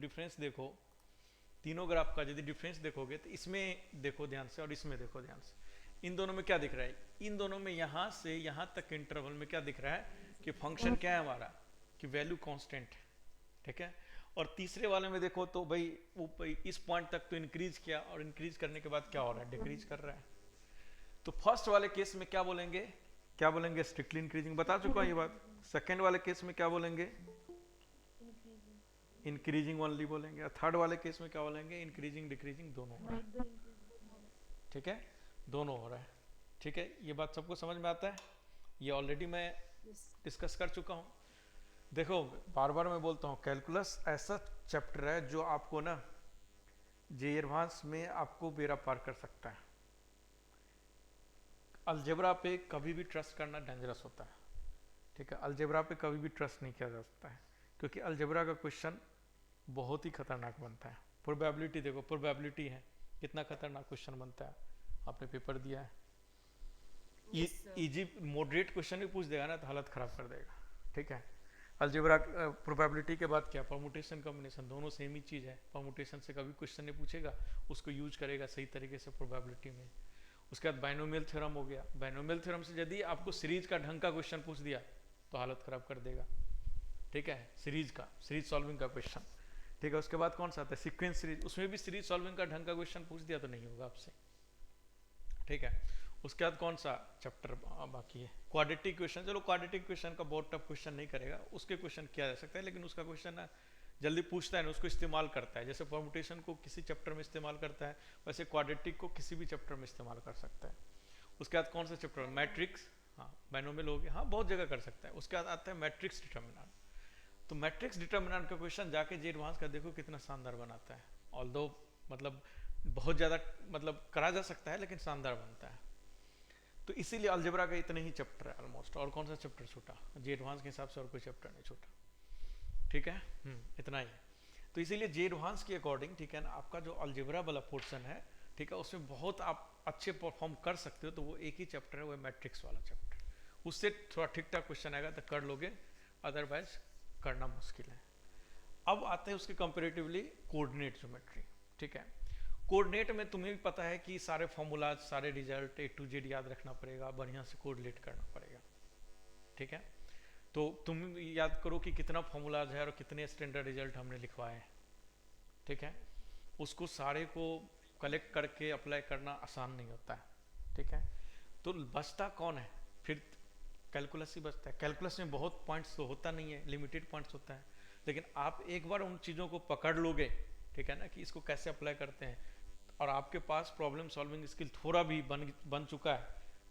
Difference देखो, तीनों graph का यदि डिफरेंस देखोगे तो इसमें देखो ध्यान से और इसमें देखो ध्यान से, इन दोनों में क्या दिख रहा है? इन दोनों में यहां से यहां तक के इंटरवल में क्या दिख रहा है कि फंक्शन क्या है हमारा, कि वैल्यू कांस्टेंट है। ठीक है। और तीसरे वाले में देखो तो भाई वो इस पॉइंट तक तो इंक्रीज किया और इंक्रीज करने के बाद क्या हो रहा है, डिक्रीज कर रहा है। तो फर्स्ट वाले केस में क्या बोलेंगे, क्या बोलेंगे, स्ट्रिक्टली इंक्रीजिंग, बता चुका ये बात। सेकेंड वाले केस में क्या बोलेंगे, इंक्रीजिंग ओनली बोलेंगे। और थर्ड वाले केस में क्या बोलेंगे, इंक्रीजिंग डिक्रीजिंग दोनों हो रहा है। ठीक है, दोनों हो रहा है। ठीक है, ये बात सबको समझ में आता है? ये ऑलरेडी मैं डिस्कस कर चुका हूँ। देखो बार बार मैं बोलता हूँ, कैलकुलस ऐसा चैप्टर है जो आपको ना जे एडवांस में आपको बेड़ा पार कर सकता है। अलजेब्रा पे कभी भी ट्रस्ट करना डेंजरस होता है। ठीक है, अलजेब्रा पे कभी भी ट्रस्ट नहीं किया जा सकता है, क्योंकि अलजेब्रा का क्वेश्चन बहुत ही खतरनाक बनता है। प्रोबेबिलिटी देखो, प्रोबेबिलिटी है, कितना खतरनाक क्वेश्चन बनता है। आपने पेपर दिया है, इजी मॉडरेट क्वेश्चन भी पूछ देगा ना तो हालत खराब कर देगा। ठीक है, अलजेब्रा प्रोबेबिलिटी के बाद क्या, परमुटेशन कॉम्बिनेशन, दोनों सेम ही चीज़ है। परमुटेशन से कभी क्वेश्चन नहीं पूछेगा, उसको यूज करेगा सही तरीके से प्रोबेबिलिटी में। उसके बाद बाइनोमियल थ्योरम हो गया, बाइनोमियल थ्योरम से यदि आपको सीरीज का ढंग का क्वेश्चन पूछ दिया तो हालत खराब कर देगा। ठीक है, सीरीज का, सीरीज सॉल्विंग का क्वेश्चन। ठीक है, उसके बाद कौन सा आता है, सीक्वेंस सीरीज, उसमें भी सीरीज सॉल्विंग का ढंग का क्वेश्चन पूछ दिया तो नहीं होगा आपसे। ठीक है, उसके बाद कौन सा चैप्टर बाकी है, क्वाड्रेटिक क्वेश्चन। चलो क्वाड्रेटिक क्वेश्चन का बहुत टफ क्वेश्चन नहीं करेगा, उसके क्वेश्चन किया जा सकता है, लेकिन उसका क्वेश्चन ना जल्दी पूछता है ना, उसको इस्तेमाल करता है। जैसे परमुटेशन को किसी चैप्टर में इस्तेमाल करता है, वैसे क्वाड्रेटिक को किसी भी चैप्टर में इस्तेमाल कर सकता है। उसके बाद कौन सा चैप्टर, मैट्रिक्स, हाँ बाइनोमियल हो गया, हाँ बहुत जगह कर सकता है। उसके बाद आता है मैट्रिक्स डिटर्मिनेंट। तो मैट्रिक्स डिटर्मिनेंट का क्वेश्चन जाके जे एडवांस का देखो कितना शानदार बनाता है। ऑल्दो मतलब बहुत ज़्यादा मतलब करा जा सकता है, लेकिन शानदार बनता है। तो इसीलिए अलजेब्रा का इतने ही चैप्टर है ऑलमोस्ट। और कौन सा चैप्टर छूटा जे एडवांस के हिसाब से, और कोई चैप्टर नहीं छूटा। ठीक है, इतना ही है। तो इसीलिए जे एडवांस के अकॉर्डिंग, ठीक है ना, आपका जो अलजेब्रा वाला पोर्शन है, ठीक है, उसमें बहुत आप अच्छे परफॉर्म कर सकते हो। तो वो एक ही चैप्टर है, वो मैट्रिक्स वाला चैप्टर। उससे थोड़ा ठीक ठाक क्वेश्चन आएगा तो कर लोगे, अदरवाइज करना मुश्किल है। अब आते हैं उसके कंपेरेटिवली कोऑर्डिनेट ज्योमेट्री। ठीक है, कोऑर्डिनेट में तुम्हें भी पता है कि सारे फॉर्मूलाज, सारे रिजल्ट A to Z याद रखना पड़ेगा, बढ़िया से कोरिलेट करना पड़ेगा। ठीक है, तो तुम याद करो कि कितना फॉर्मूलाज है और कितने स्टैंडर्ड रिजल्ट हमने लिखवाए हैं। ठीक है, उसको सारे को कलेक्ट करके अप्लाई करना आसान नहीं होता है। ठीक है, तो बचता कौन है फिर, कैलकुलस ही बचता है। कैलकुलस में बहुत पॉइंट्स तो होता नहीं है, लिमिटेड पॉइंट्स होता है, लेकिन आप एक बार उन चीज़ों को पकड़ लोगे, ठीक है ना, कि इसको कैसे अप्लाई करते हैं, और आपके पास प्रॉब्लम सॉल्विंग स्किल थोड़ा भी बन चुका है,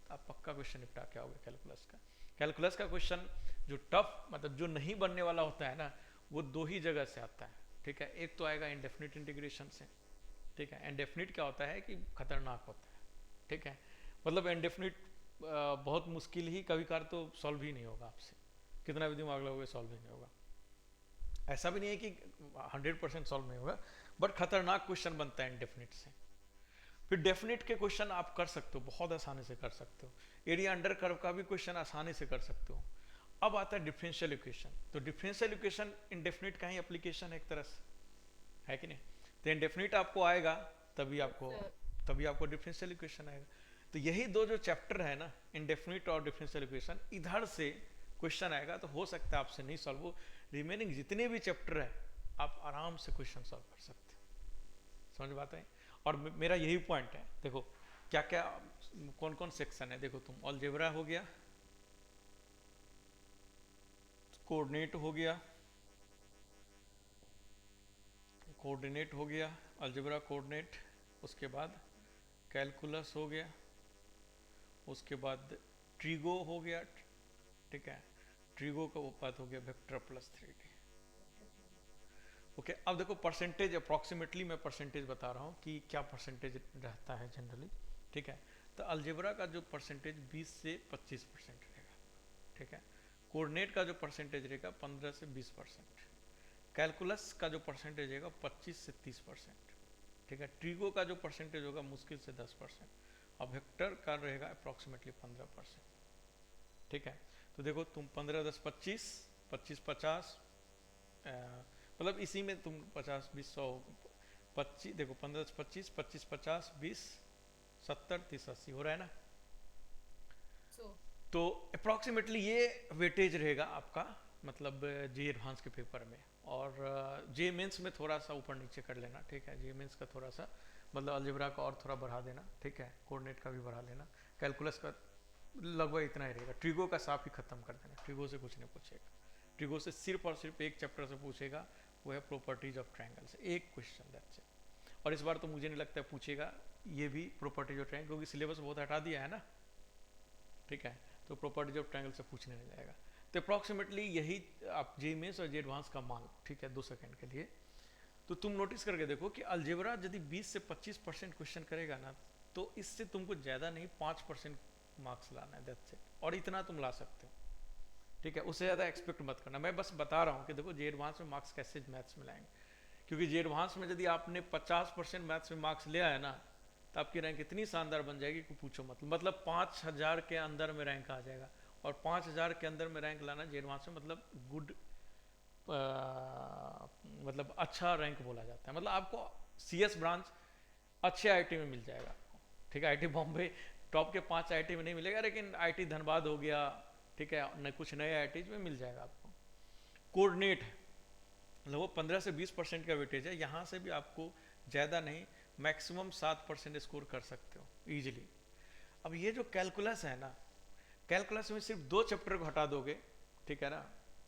तो आप पक्का क्वेश्चन निपटा के आओगे कैलकुलस का। कैलकुलस का क्वेश्चन जो टफ, मतलब जो नहीं बनने वाला होता है ना, वो दो ही जगह से आता है। ठीक है, एक तो आएगा इंडेफिनिट इंटीग्रेशन से। ठीक है, इंडेफिनिट क्या होता है कि खतरनाक होता है। ठीक है, मतलब इंडेफिनिट बहुत मुश्किल ही, कभी कभार तो सॉल्व ही नहीं होगा आपसे, कितना भी दिमाग लगोगे सॉल्व ही नहीं होगा। ऐसा भी नहीं है कि 100% सॉल्व नहीं होगा, बट खतरनाक क्वेश्चन बनता है इंडेफिनिट से। फिर डेफिनेट के क्वेश्चन आप कर सकते हो, बहुत आसानी से कर सकते हो। एरिया अंडर कर्व का भी क्वेश्चन आसानी से कर सकते हो। अब आता है डिफरेंशियल इक्वेशन। तो डिफरेंशियल इक्वेशन इंडेफिनिट का ही एप्लीकेशन है एक तरह से, है कि नहीं? तो इंडेफिनिट आपको आएगा तभी आपको डिफरेंशियल इक्वेशन आएगा। तो यही दो जो चैप्टर है ना, इंडेफिनिट और डिफरेंशियल इक्वेशन, इधर से क्वेश्चन आएगा तो हो सकता है आपसे नहीं सॉल्व हो। रिमेनिंग जितने भी चैप्टर है आप आराम से क्वेश्चन सॉल्व कर सकते हो। समझ बात है? और मेरा यही पॉइंट है। देखो क्या क्या कौन कौन सेक्शन है, देखो तुम, अलजेब्रा हो गया, कोऑर्डिनेट हो गया, कोऑर्डिनेट हो गया, अलजेब्रा कोऑर्डिनेट, उसके बाद कैलकुलस हो गया, उसके बाद ट्रीगो हो गया। ठीक है, ट्रीगो का बात हो गया वेक्टर प्लस 3D। ओके, अब देखो परसेंटेज, अप्रॉक्सीमेटली मैं परसेंटेज बता रहा हूँ कि क्या परसेंटेज रहता है जनरली। ठीक है, तो अलजेब्रा का जो परसेंटेज 20 से 25% रहेगा। ठीक है, कोऑर्डिनेट का जो परसेंटेज रहेगा 15 से 20%, कैलकुलस का जो परसेंटेज रहेगा 25 से 30%। ठीक है, ट्रीगो का जो परसेंटेज होगा मुश्किल से 10%, और वेक्टर का रहेगा अप्रॉक्सीमेटली 15%। ठीक है, तो देखो तुम 15 10 25, 25 50, मतलब इसी में तुम 50 20 100 25 देखो 15 25 25 50 20 70 30 80 हो रहा है ना। तो अप्रॉक्सीमेटली ये वेटेज रहेगा आपका, मतलब जे एडवांस के पेपर में। और जे मेंस में थोड़ा सा ऊपर नीचे कर लेना, ठीक है। जे मेंस का थोड़ा सा मतलब अलजेब्रा का और थोड़ा बढ़ा देना, ठीक है। कोऑर्डिनेट का भी बढ़ा लेना। कैलकुलस का लगभग इतना ही रहेगा। ट्रिगो का साफ ही खत्म कर देना, ट्रिगो से कुछ नहीं पूछेगा। ट्रिगो से सिर्फ और सिर्फ एक चैप्टर से पूछेगा, वो है प्रॉपर्टीज ऑफ ट्रायंगल से, एक क्वेश्चन, दैट्स इट। और इस बार तो मुझे नहीं लगता है पूछेगा ये भी प्रॉपर्टीज ऑफ ट्रायंगल, क्योंकि सिलेबस बहुत हटा दिया है ना, ठीक है। तो प्रॉपर्टीज ऑफ ट्रायंगल से पूछने नहीं जाएगा। तो अप्रॉक्सीमेटली यही आप जे मेंस और जे एडवांस का मान लो, ठीक है, 2 सेकंड के लिए। तो तुम नोटिस करके देखो कि अलजेब्रा यदि 20 से 25% क्वेश्चन करेगा ना, तो इससे तुमको ज़्यादा नहीं 5% मार्क्स लाना है, दैट्स इट। और इतना तुम ला सकते हो, ठीक है। उससे ज़्यादा एक्सपेक्ट मत करना। मैं बस बता रहा हूँ कि देखो जे एडवांस में मार्क्स कैसे मैथ्स में लाएंगे, क्योंकि जे एडवांस में यदि आपने 50% मैथ्स में मार्क्स ले आया ना, तो आपकी रैंक इतनी शानदार बन जाएगी कि पूछो मतलब 5000 के अंदर में रैंक आ जाएगा। और 5000 के अंदर में रैंक लाना जे एडवांस में मतलब गुड, मतलब अच्छा रैंक बोला जाता है। मतलब आपको CS ब्रांच अच्छे IIT में मिल जाएगा, ठीक है। IIT बॉम्बे टॉप के 5 IIT में नहीं मिलेगा, लेकिन IIT धनबाद हो गया, ठीक है, न कुछ नए IIT में मिल जाएगा आपको। कोऑर्डिनेट लगभग 15 से 20% का वेटेज है, यहाँ से भी आपको ज़्यादा नहीं मैक्सिमम 7% स्कोर कर सकते हो इजीली। अब ये जो कैलकुलस है ना, कैलकुलस में सिर्फ 2 चैप्टर को हटा दोगे, ठीक है ना।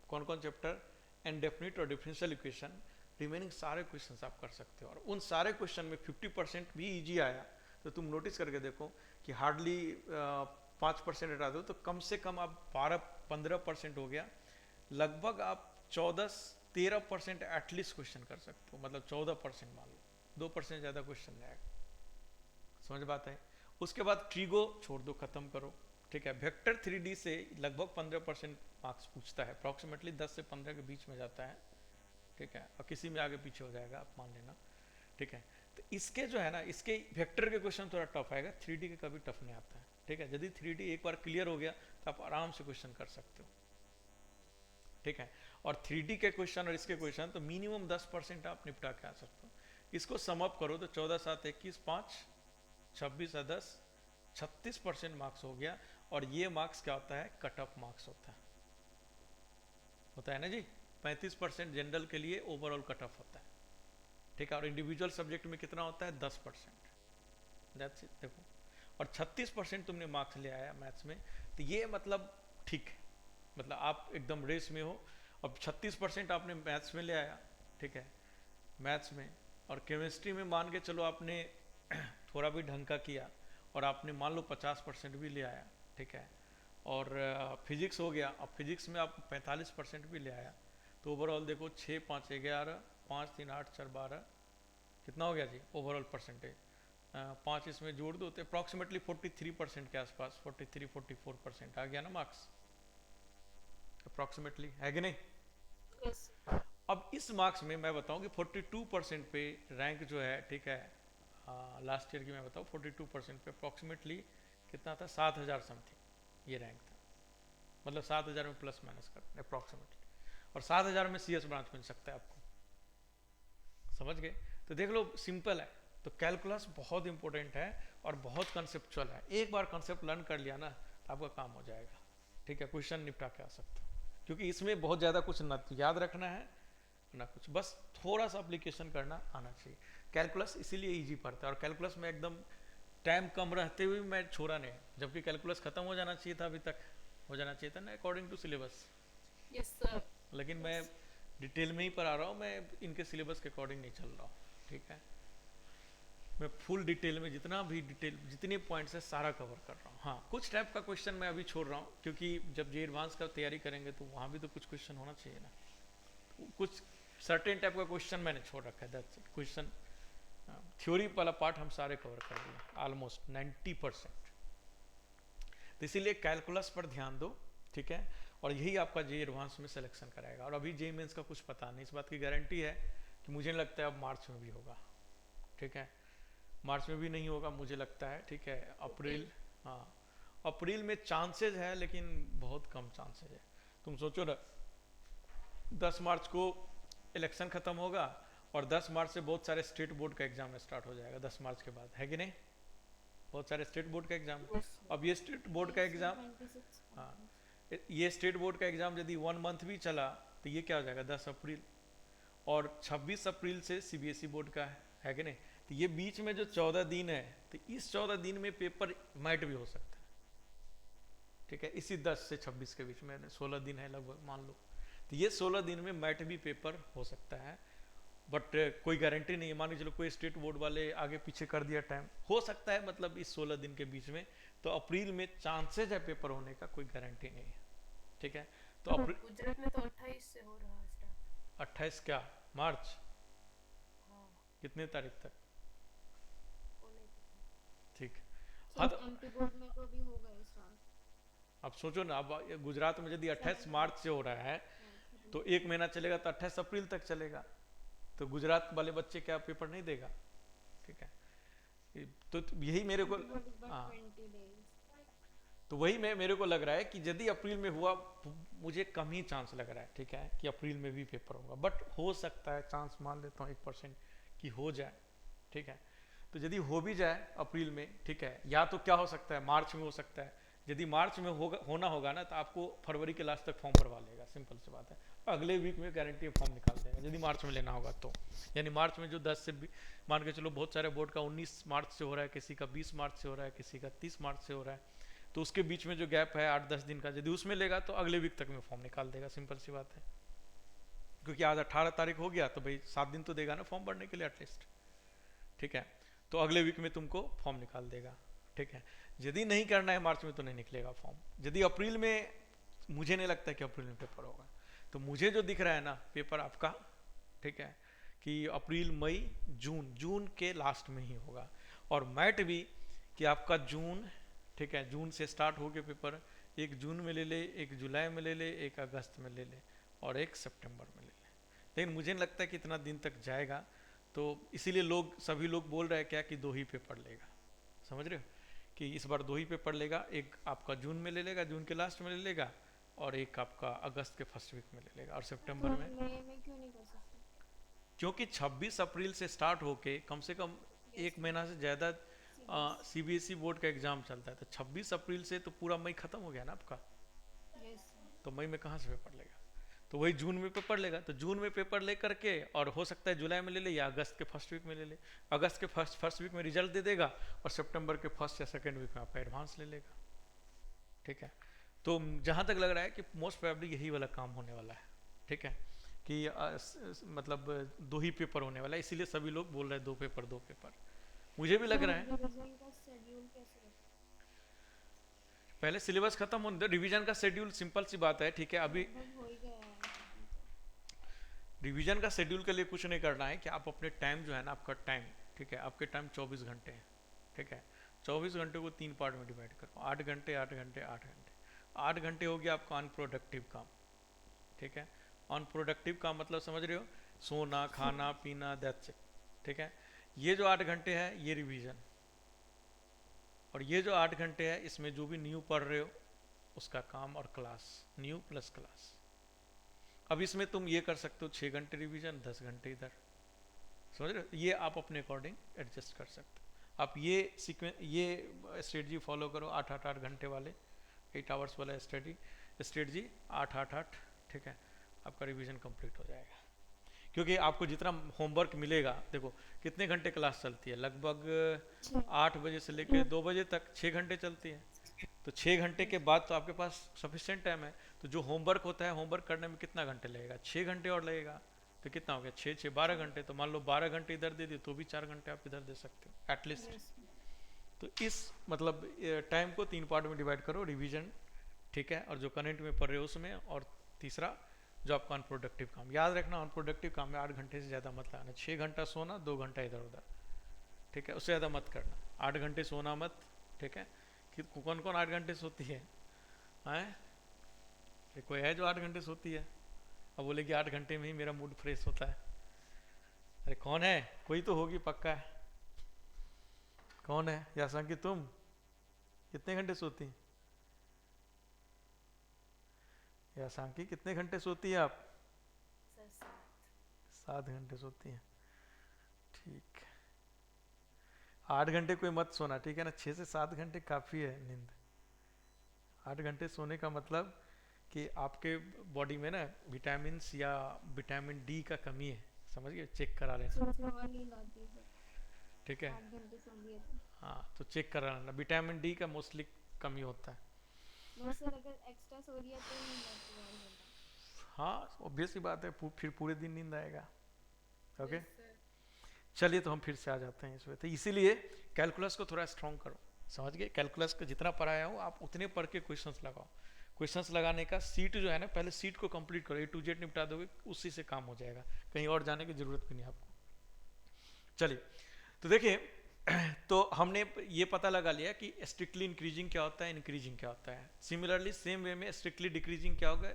कौन कौन चैप्टर? इनडेफिनिट और डिफरेंशियल इक्वेशन। रिमेनिंग सारे क्वेश्चंस आप कर सकते हो। और उन सारे क्वेश्चन में 50% भी इजी आया तो तुम नोटिस करके देखो कि हार्डली 5% हटा दो तो कम से कम आप 12-15% हो गया। लगभग आप 14-13% एटलीस्ट क्वेश्चन कर सकते हो, मतलब 14% मान लो, 2% ज़्यादा क्वेश्चन रहेगा। समझ बात है? उसके बाद ट्रिगो छोड़ दो, खत्म करो, ठीक है। वेक्टर 3D से लगभग 15% मार्क्स पूछता है, अप्रॉक्सीमेटली 10 से 15 के बीच में जाता है, ठीक है। और किसी में आगे पीछे हो जाएगा, आप मान लेना, ठीक है। तो इसके जो है ना, इसके वेक्टर के क्वेश्चन थोड़ा टफ आएगा, 3D के कभी टफ नहीं आता है, ठीक है। यदि 3D एक बार क्लियर हो गया तो आप आराम से क्वेश्चन कर सकते हो, ठीक है। और 3D के क्वेश्चन और इसके क्वेश्चन तो मिनिमम 10% आप निपटा के आ सकते हो। इसको समअप करो तो 14 7 21 5 26 10 36% मार्क्स हो गया। और ये मार्क्स क्या होता है? कट ऑफ मार्क्स होता है ना जी। 35% जनरल के लिए ओवरऑल कट ऑफ होता है, ठीक है। और इंडिविजुअल सब्जेक्ट में कितना होता है? 10%, दैट्स इट। देखो, और 36% तुमने मार्क्स ले आया मैथ्स में, तो ये मतलब ठीक है, मतलब आप एकदम रेस में हो। अब 36% आपने मैथ्स में ले आया, ठीक है, मैथ्स में। और केमिस्ट्री में मान के चलो आपने थोड़ा भी ढंग का किया और आपने मान लो 50% भी ले आया, ठीक है। और फिजिक्स हो गया, अब फिजिक्स में आप 45% भी ले आया, तो ओवरऑल देखो 6 5 11 5 3 8 4 12 कितना हो गया जी ओवरऑल परसेंटेज। 5 इसमें जोड़ दो तो अप्रॉक्सीमेटली 43% के आसपास, 43-44% आ गया ना मार्क्स, अप्रॉक्सीमेटली, है कि नहीं? yes. अब इस मार्क्स में मैं बताऊं कि 42% पे रैंक जो है, ठीक है, लास्ट ईयर की मैं बताऊं 42% पे अप्रॉक्सीमेटली कितना था? 7000 समथिंग ये रैंक था, मतलब 7000 में प्लस माइनस कर अप्रॉक्सीमेटली। और 7000 में CS ब्रांच मिल सकता है आपको, समझ गए? तो देख लो, सिंपल है। तो कैलकुलस बहुत इंपॉर्टेंट है और बहुत कंसेप्चुअल है। एक बार कंसेप्ट लर्न कर लिया ना तो आपका काम हो जाएगा, ठीक है। क्वेश्चन निपटा के आ सकते हो, क्योंकि इसमें बहुत ज़्यादा कुछ ना याद रखना है ना कुछ, बस थोड़ा सा एप्लीकेशन करना आना चाहिए। कैलकुलस इसीलिए इजी पड़ता है। और कैलकुलस में एकदम टाइम कम रहते हुए मैं छोड़ा नहीं, जबकि कैलकुलस खत्म हो जाना चाहिए था, अभी तक हो जाना चाहिए था ना according to syllabus. Yes, sir. लेकिन मैं Yes. डिटेल में ही पढ़ा रहा हूँ, मैं इनके सिलेबस के अकॉर्डिंग नहीं चल रहा हूँ, ठीक है। मैं फुल डिटेल में जितना भी डिटेल जितने पॉइंट्स है सारा कवर कर रहा हूँ। हाँ, कुछ टाइप का क्वेश्चन मैं अभी छोड़ रहा हूँ, क्योंकि जब जे एडवांस का तैयारी करेंगे तो वहाँ भी तो कुछ क्वेश्चन होना चाहिए ना। तो कुछ सर्टेन टाइप का क्वेश्चन मैंने छोड़ रखा है, दैट्स इट। क्वेश्चन थ्योरी वाला पार्ट हम सारे कवर कर दिए ऑलमोस्ट 90%। तो इसीलिए कैलकुलस पर ध्यान दो, ठीक है। और यही आपका जे एडवांस में सिलेक्शन कराएगा। और अभी जे मेंस का कुछ पता नहीं, इस बात की गारंटी है कि मुझे नहीं लगता है अब मार्च में भी होगा, ठीक है। मार्च में भी नहीं होगा मुझे लगता है, ठीक है। अप्रैल, हाँ, अप्रैल में चांसेज है, लेकिन बहुत कम चांसेज है। तुम सोचो ना, 10 मार्च को इलेक्शन खत्म होगा और 10 मार्च से बहुत सारे स्टेट बोर्ड का एग्जाम स्टार्ट हो जाएगा, 10 मार्च के बाद, है कि नहीं? बहुत सारे स्टेट बोर्ड का एग्जाम। Yes. अब ये स्टेट बोर्ड का एग्जाम, 26. हाँ, ये स्टेट बोर्ड का एग्जाम यदि 1 मंथ भी चला तो ये क्या हो जाएगा 10 अप्रैल, और 26 अप्रैल से सीबीएसई बोर्ड का है कि नहीं? तो ये बीच में जो 14 दिन है, तो इस 14 दिन में पेपर माइट भी हो सकता है, ठीक है, इसी 10 से 26 के बीच में 16 दिन है लगभग मान लो, तो ये 16 दिन में माइट भी पेपर हो सकता है, बट कोई गारंटी नहीं है। मान के चलो कोई स्टेट बोर्ड वाले आगे पीछे कर दिया टाइम, हो सकता है, मतलब इस 16 दिन के बीच में, तो अप्रैल में चांसेज है पेपर होने का, कोई गारंटी नहीं है, ठीक है। तो अप्रैल गुजरात में तो 28 से हो रहा है स्टार्ट। 28 क्या मार्च, हाँ, कितने तारीख तक? वो नहीं पता। ठीक। सर हाँ, तो एमपी बोर्ड में तो भी हो गए स्टार्ट। अब सोचो ना, अब गुजरात में यदि 28 मार्च से हो रहा है तो 1 महीना चलेगा, तो 28 अप्रैल तक चलेगा, तो गुजरात वाले बच्चे क्या पेपर नहीं देगा? ठीक है, तो यही मेरे को, हाँ, 20 days। तो वही मेरे को लग रहा है कि यदि अप्रैल में हुआ, मुझे कम ही चांस लग रहा है, ठीक है, कि अप्रैल में भी पेपर होगा, बट हो सकता है, चांस मान लेता हूँ 1% कि हो जाए, ठीक है। तो यदि हो भी जाए अप्रैल में, ठीक है, या तो क्या हो सकता है मार्च में हो सकता है, यदि मार्च में होना होगा ना, तो आपको फरवरी के लास्ट तक फॉर्म भरवा लेगा, सिंपल सी बात है, अगले वीक में गारंटी फॉर्म निकाल देगा यदि मार्च में लेना होगा तो। यानी मार्च में जो 10 से मान के चलो बहुत सारे बोर्ड का 19 मार्च से हो रहा है, किसी का 20 मार्च से हो रहा है, किसी का 30 मार्च से हो रहा है, तो उसके बीच में जो गैप है 8-10 दिन का, यदि उसमें लेगा तो अगले वीक तक में फॉर्म निकाल देगा, सिंपल सी बात है, क्योंकि आज 18 तारीख हो गया तो भाई 7 दिन तो देगा ना फॉर्म भरने के लिए एटलीस्ट, ठीक है, तो अगले वीक में तुमको फॉर्म निकाल देगा, ठीक है। यदि नहीं करना है मार्च में तो नहीं निकलेगा फॉर्म, यदि अप्रैल में, मुझे नहीं लगता कि अप्रैल में पेपर होगा, तो मुझे जो दिख रहा है ना पेपर आपका, ठीक है, कि अप्रैल मई जून के लास्ट में ही होगा, और मैट भी कि आपका जून, ठीक है, जून से स्टार्ट हो गए पेपर, एक जून में ले ले, एक जुलाई में ले ले, एक अगस्त में ले ले, और एक सितंबर में ले ले, लेकिन मुझे नहीं लगता कि इतना दिन तक जाएगा, तो इसीलिए सभी लोग बोल रहे हैं क्या कि 2 ही पेपर लेगा, समझ रहे हो, कि इस बार 2 ही पेपर लेगा, एक आपका जून में ले लेगा, जून के लास्ट में ले लेगा, और एक आपका अगस्त के फर्स्ट वीक में ले लेगा, और सितंबर तो में, मई में क्यों नहीं कर सकते? क्योंकि 26 अप्रैल से स्टार्ट होके कम से कम 1 महीना से ज़्यादा सीबीएसई बोर्ड का एग्जाम चलता है, तो 26 अप्रैल से तो पूरा मई खत्म हो गया ना आपका, यस। तो मई में कहाँ से पेपर लेगा? तो वही जून में पेपर लेगा, तो जून में पेपर ले करके, और हो सकता है जुलाई में ले ले या अगस्त के फर्स्ट वीक में ले ले, अगस्त के फर्स्ट वीक में रिजल्ट दे देगा, और सितंबर के फर्स्ट या सेकेंड वीक में आपका एडवांस ले लेगा, ठीक है। तो जहाँ तक लग रहा है कि मोस्ट प्रोबेबली यही वाला काम होने वाला है, ठीक है, कि मतलब 2 ही पेपर होने वाला है, इसीलिए सभी लोग बोल रहे हैं 2 पेपर, मुझे भी लग रहा है। रिवीजन का शेड्यूल कैसे रखते? पहले सिलेबस खत्म होने दो, रिवीजन का शेड्यूल सिंपल सी बात है, ठीक है, अभी लगभग हो ही गया है। रिवीजन का शेड्यूल के लिए कुछ नहीं करना है, कि आप अपने टाइम जो है ना, आपका टाइम, ठीक है, आपके टाइम 24 घंटे हैं, ठीक है, 24 घंटे को 3 पार्ट में डिवाइड करो, 8 घंटे 8 घंटे 8 घंटे, 8 घंटे हो गया आपका अनप्रोडक्टिव काम, ठीक है, अनप्रोडक्टिव काम मतलब समझ रहे हो, सोना खाना पीना, दैट्स इट, ठीक है, ये जो 8 घंटे है ये रिवीजन, और ये जो 8 घंटे है इसमें जो भी न्यू पढ़ रहे हो उसका काम, और क्लास, न्यू प्लस क्लास। अब इसमें तुम ये कर सकते हो 6 घंटे रिवीजन, 10 घंटे इधर, समझ रहे हो, ये आप अपने अकॉर्डिंग एडजस्ट कर सकते हो, आप ये स्ट्रेटजी फॉलो करो, 8-8 घंटे वाले, 8 आवर्स वाला स्ट्रेटजी 8-8-8, ठीक है, आपका रिवीजन कंप्लीट हो जाएगा, क्योंकि आपको जितना होमवर्क मिलेगा, देखो कितने घंटे क्लास चलती है, लगभग 8 बजे से लेकर 2 बजे तक 6 घंटे चलती है, तो 6 घंटे के बाद तो आपके पास सफिशिएंट टाइम है, तो जो होमवर्क होता है, होमवर्क करने में कितना घंटे लगेगा, 6 घंटे और लगेगा, तो कितना हो गया 6 12 घंटे, तो मान लो 12 घंटे इधर दे दिए तो भी 4 घंटे आप इधर दे सकते हो एटलीस्ट। तो इस मतलब टाइम को 3 पार्ट में डिवाइड करो, रिवीजन, ठीक है, और जो करंट में पढ़ रहे हो उसमें, और तीसरा जो आपका अनप्रोडक्टिव काम, याद रखना अनप्रोडक्टिव काम में 8 घंटे से ज़्यादा मत लगाना, 6 घंटा सोना, 2 घंटा इधर उधर, ठीक है, उससे ज़्यादा मत करना, 8 घंटे सोना मत, ठीक है, कि कौन कौन 8 घंटे सोती है, कोई है जो 8 घंटे सोती है, अब बोले कि 8 घंटे में ही मेरा मूड फ्रेश होता है, अरे कौन है, कोई तो होगी पक्का है, कौन है, या कि तुम कितने घंटे सोती, या सांकी कितने घंटे सोती है आप? 7 घंटे सोती हैं, ठीक। 8 घंटे कोई मत सोना, ठीक है ना, 6 से 7 घंटे काफ़ी है नींद। 8 घंटे सोने का मतलब कि आपके बॉडी में ना विटामिन या विटामिन डी का कमी है, समझ गए, चेक करा लेना, सोचने वाली नींद आती है सर, ठीक है। 8 घंटे सो लिए तो। हाँ तो चेक करा लेना, विटामिन डी का मोस्टली कमी होता है। बस सर अगर एक्स्ट्रा सो लिया तो नींद आती है 8 घंटा। हाँ ऑब्वियस ही बात है, फिर पूरे दिन नींद आएगा। Okay Yes, sir. चलिए तो हम फिर से आ जाते हैं इसमें। तो इसीलिए कैलकुलस को थोड़ा स्ट्रॉन्ग करो, समझ गए। कैलकुलस का जितना पढ़ाया हो आप उतने पढ़ के क्वेश्चंस लगाओ। क्वेश्चंस लगाने का सीट जो है ना, पहले सीट को कंप्लीट करो, A to Z निपटा दोगे, उसी से काम हो जाएगा, कहीं और जाने की जरूरत भी नहीं आपको। चलिए तो देखिए तो हमने ये पता लगा लिया कि स्ट्रिक्टली इंक्रीजिंग क्या होता है, इंक्रीजिंग क्या होता है। सिमिलरली सेम वे में स्ट्रिक्टली डिक्रीजिंग क्या होगा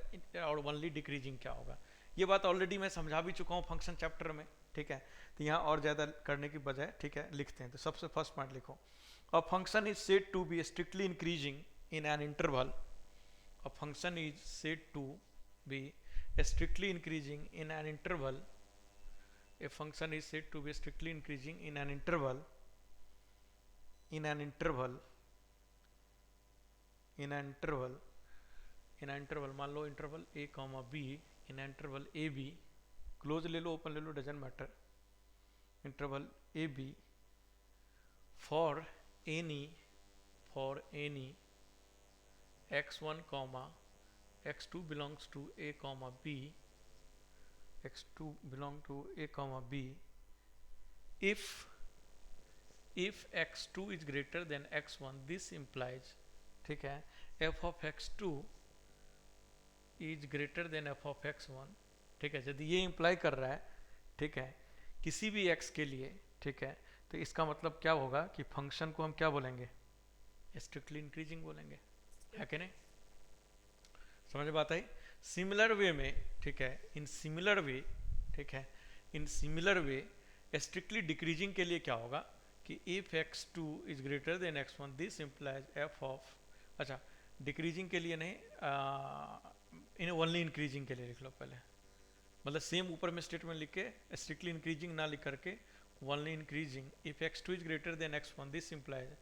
और ओनली डिक्रीजिंग क्या होगा। ये बात ऑलरेडी मैं समझा भी चुका हूँ फंक्शन चैप्टर में, ठीक है। तो यहाँ और ज़्यादा करने की बजाय, ठीक है, लिखते हैं। तो सबसे फर्स्ट पॉइंट लिखो, a function is said to be strictly increasing in an interval. A function is said to be strictly increasing in an interval. A function is said to be strictly increasing in an interval, in an interval, in an interval, in an interval, मान लो interval a comma b, in interval A B, close ले लो open ले लो doesn't matter, interval A B, for any x1 comma x2 belongs to a comma b, x2 belong to a comma b, if x2 is greater than x1, this implies, ठीक है, f of x2 is greater than f of x1, ठीक है। यदि ये imply कर रहा है, ठीक है, किसी भी x के लिए, ठीक है, तो इसका मतलब क्या होगा कि फंक्शन को हम क्या बोलेंगे, स्ट्रिक्टली इंक्रीजिंग बोलेंगे, है कि नहीं, समझ में बात आई। सिमिलर वे में, ठीक है, इन सिमिलर वे, ठीक है, in similar way strictly decreasing के लिए क्या होगा कि if x2 is greater than x1, this implies f of, अच्छा डिक्रीजिंग के लिए नहीं, इन ओनली इंक्रीजिंग के लिए लिख लो पहले, मतलब सेम ऊपर में स्टेटमेंट लिख के स्ट्रिक्टली इंक्रीजिंग ना लिख करके only increasing, if x2 is greater than x1, this implies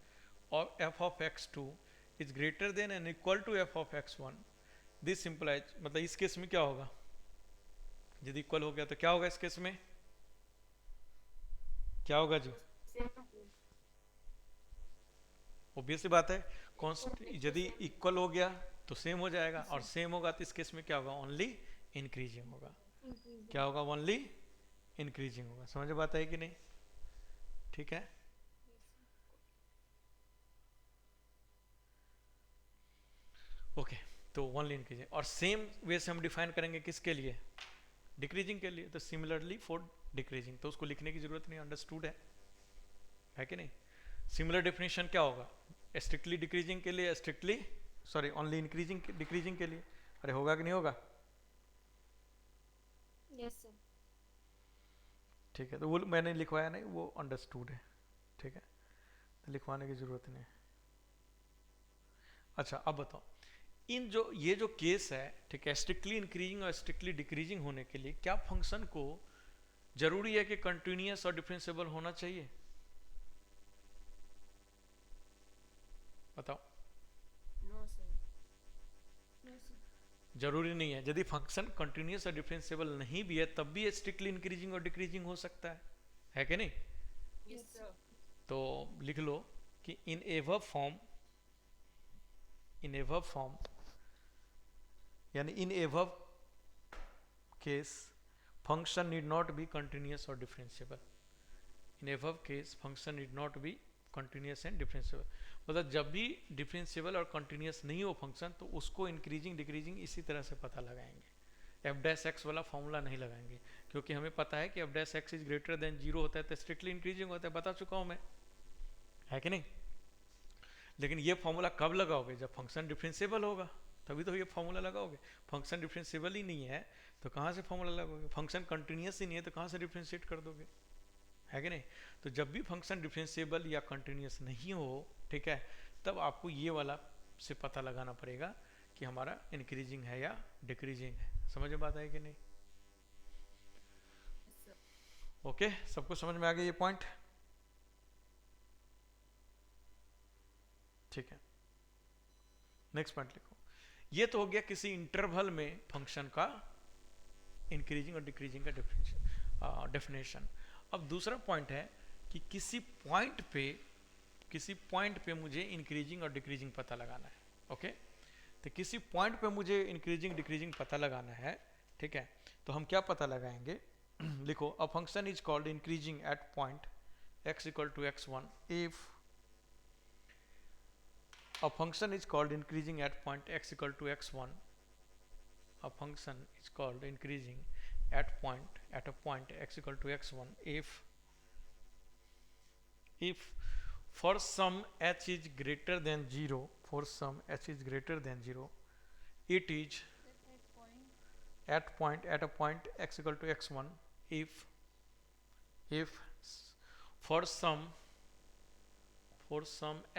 और f of x2 is greater than and equal to f of x1, this implies, मतलब इस केस में क्या होगा, यदि इक्वल हो गया तो क्या होगा इस केस में, क्या होगा जी, ऑब्वियस बात है, यदि इक्वल हो गया तो सेम हो जाएगा, और सेम होगा तो इस केस में क्या होगा, ओनली इंक्रीजिंग होगा, क्या होगा, ओनली इंक्रीजिंग होगा। समझ बात है कि नहीं, ठीक है। ओके तो ओनली इंक्रीजिंग, और सेम वे से हम डिफाइन करेंगे किसके लिए, डिक्रीजिंग के लिए, तो सिमिलरली फॉर डिक्रीजिंग, तो उसको लिखने की जरूरत नहीं, अंडरस्टूड है कि नहीं। सिमिलर डेफिनेशन क्या होगा, स्ट्रिक्टली डिक्रीजिंग के लिए, strictly sorry only increasing decreasing के लिए, अरे होगा कि नहीं होगा, यस सर। ठीक है। तो वो मैंने लिखवाया नहीं, वो अंडरस्टूड है, ठीक है, तो लिखवाने की जरूरत नहीं। अच्छा अब बताओ, इन जो ये जो केस है, ठीक है, स्ट्रिक्टली इंक्रीजिंग और स्ट्रिक्टली डिक्रीजिंग होने के लिए क्या फंक्शन को जरूरी है कि कंटिन्यूअस और डिफरेंशिएबल होना चाहिए, बताओ। No sir. No sir. जरूरी नहीं है, यदि फंक्शन कंटिन्यूअस और डिफरेंशिएबल नहीं भी है तब भी स्ट्रिक्टली इंक्रीजिंग और डिक्रीजिंग हो सकता है कि नहीं। Yes sir. तो लिख लो कि in ever form, in ever form यानी in ever case function need not be continuous और differentiable, in ever case function need not be continuous and differentiable, मतलब जब भी डिफरेंशिएबल और कंटिन्यूअस नहीं हो फंक्शन तो उसको इंक्रीजिंग डिक्रीजिंग इसी तरह से पता लगाएंगे, एफ डैश एक्स वाला फॉर्मूला नहीं लगाएंगे, क्योंकि हमें पता है कि F dash x is greater than 0 होता है तो स्ट्रिक्टली इंक्रीजिंग होता है, बता चुका हूं मैं, है कि नहीं। लेकिन ये फॉर्मूला कब लगाओगे, जब फंक्शन डिफरेंशिएबल होगा तभी तो ये फॉर्मूला लगाओगे, फंक्शन डिफरेंशिएबल ही नहीं है तो कहाँ से फॉर्मूला लगाओगे, फंक्शन कंटिन्यूअस ही नहीं है तो कहाँ से डिफरेंशिएट कर दोगे, है कि नहीं। तो जब भी फंक्शन डिफरेंशिएबल या कंटिन्यूअस नहीं हो, ठीक है, तब आपको ये वाला से पता लगाना पड़ेगा कि हमारा इंक्रीजिंग है या डिक्रीजिंग है। समझ में बात है कि नहीं। ओके, सबको समझ में आ गया ये पॉइंट? ठीक है, नेक्स्ट पॉइंट लिखो। ये तो हो गया किसी इंटरवल में फंक्शन का इंक्रीजिंग और डिक्रीजिंग का डेफिनेशन। अब दूसरा पॉइंट है कि किसी पॉइंट पे मुझे इंक्रीजिंग और डिक्रीजिंग पता लगाना है। ओके, तो किसी पॉइंट पे मुझे इंक्रीजिंग डिक्रीजिंग पता लगाना है, ठीक है, तो हम क्या पता लगाएंगे? लिखो, a function is called increasing at point x equal to x1 इफ a function is called increasing at point x equal to x1. A function is called increasing at a point x equal to x1 if for some h is greater than 0, for some h is greater than 0, it is at a point x equal to x1 if for some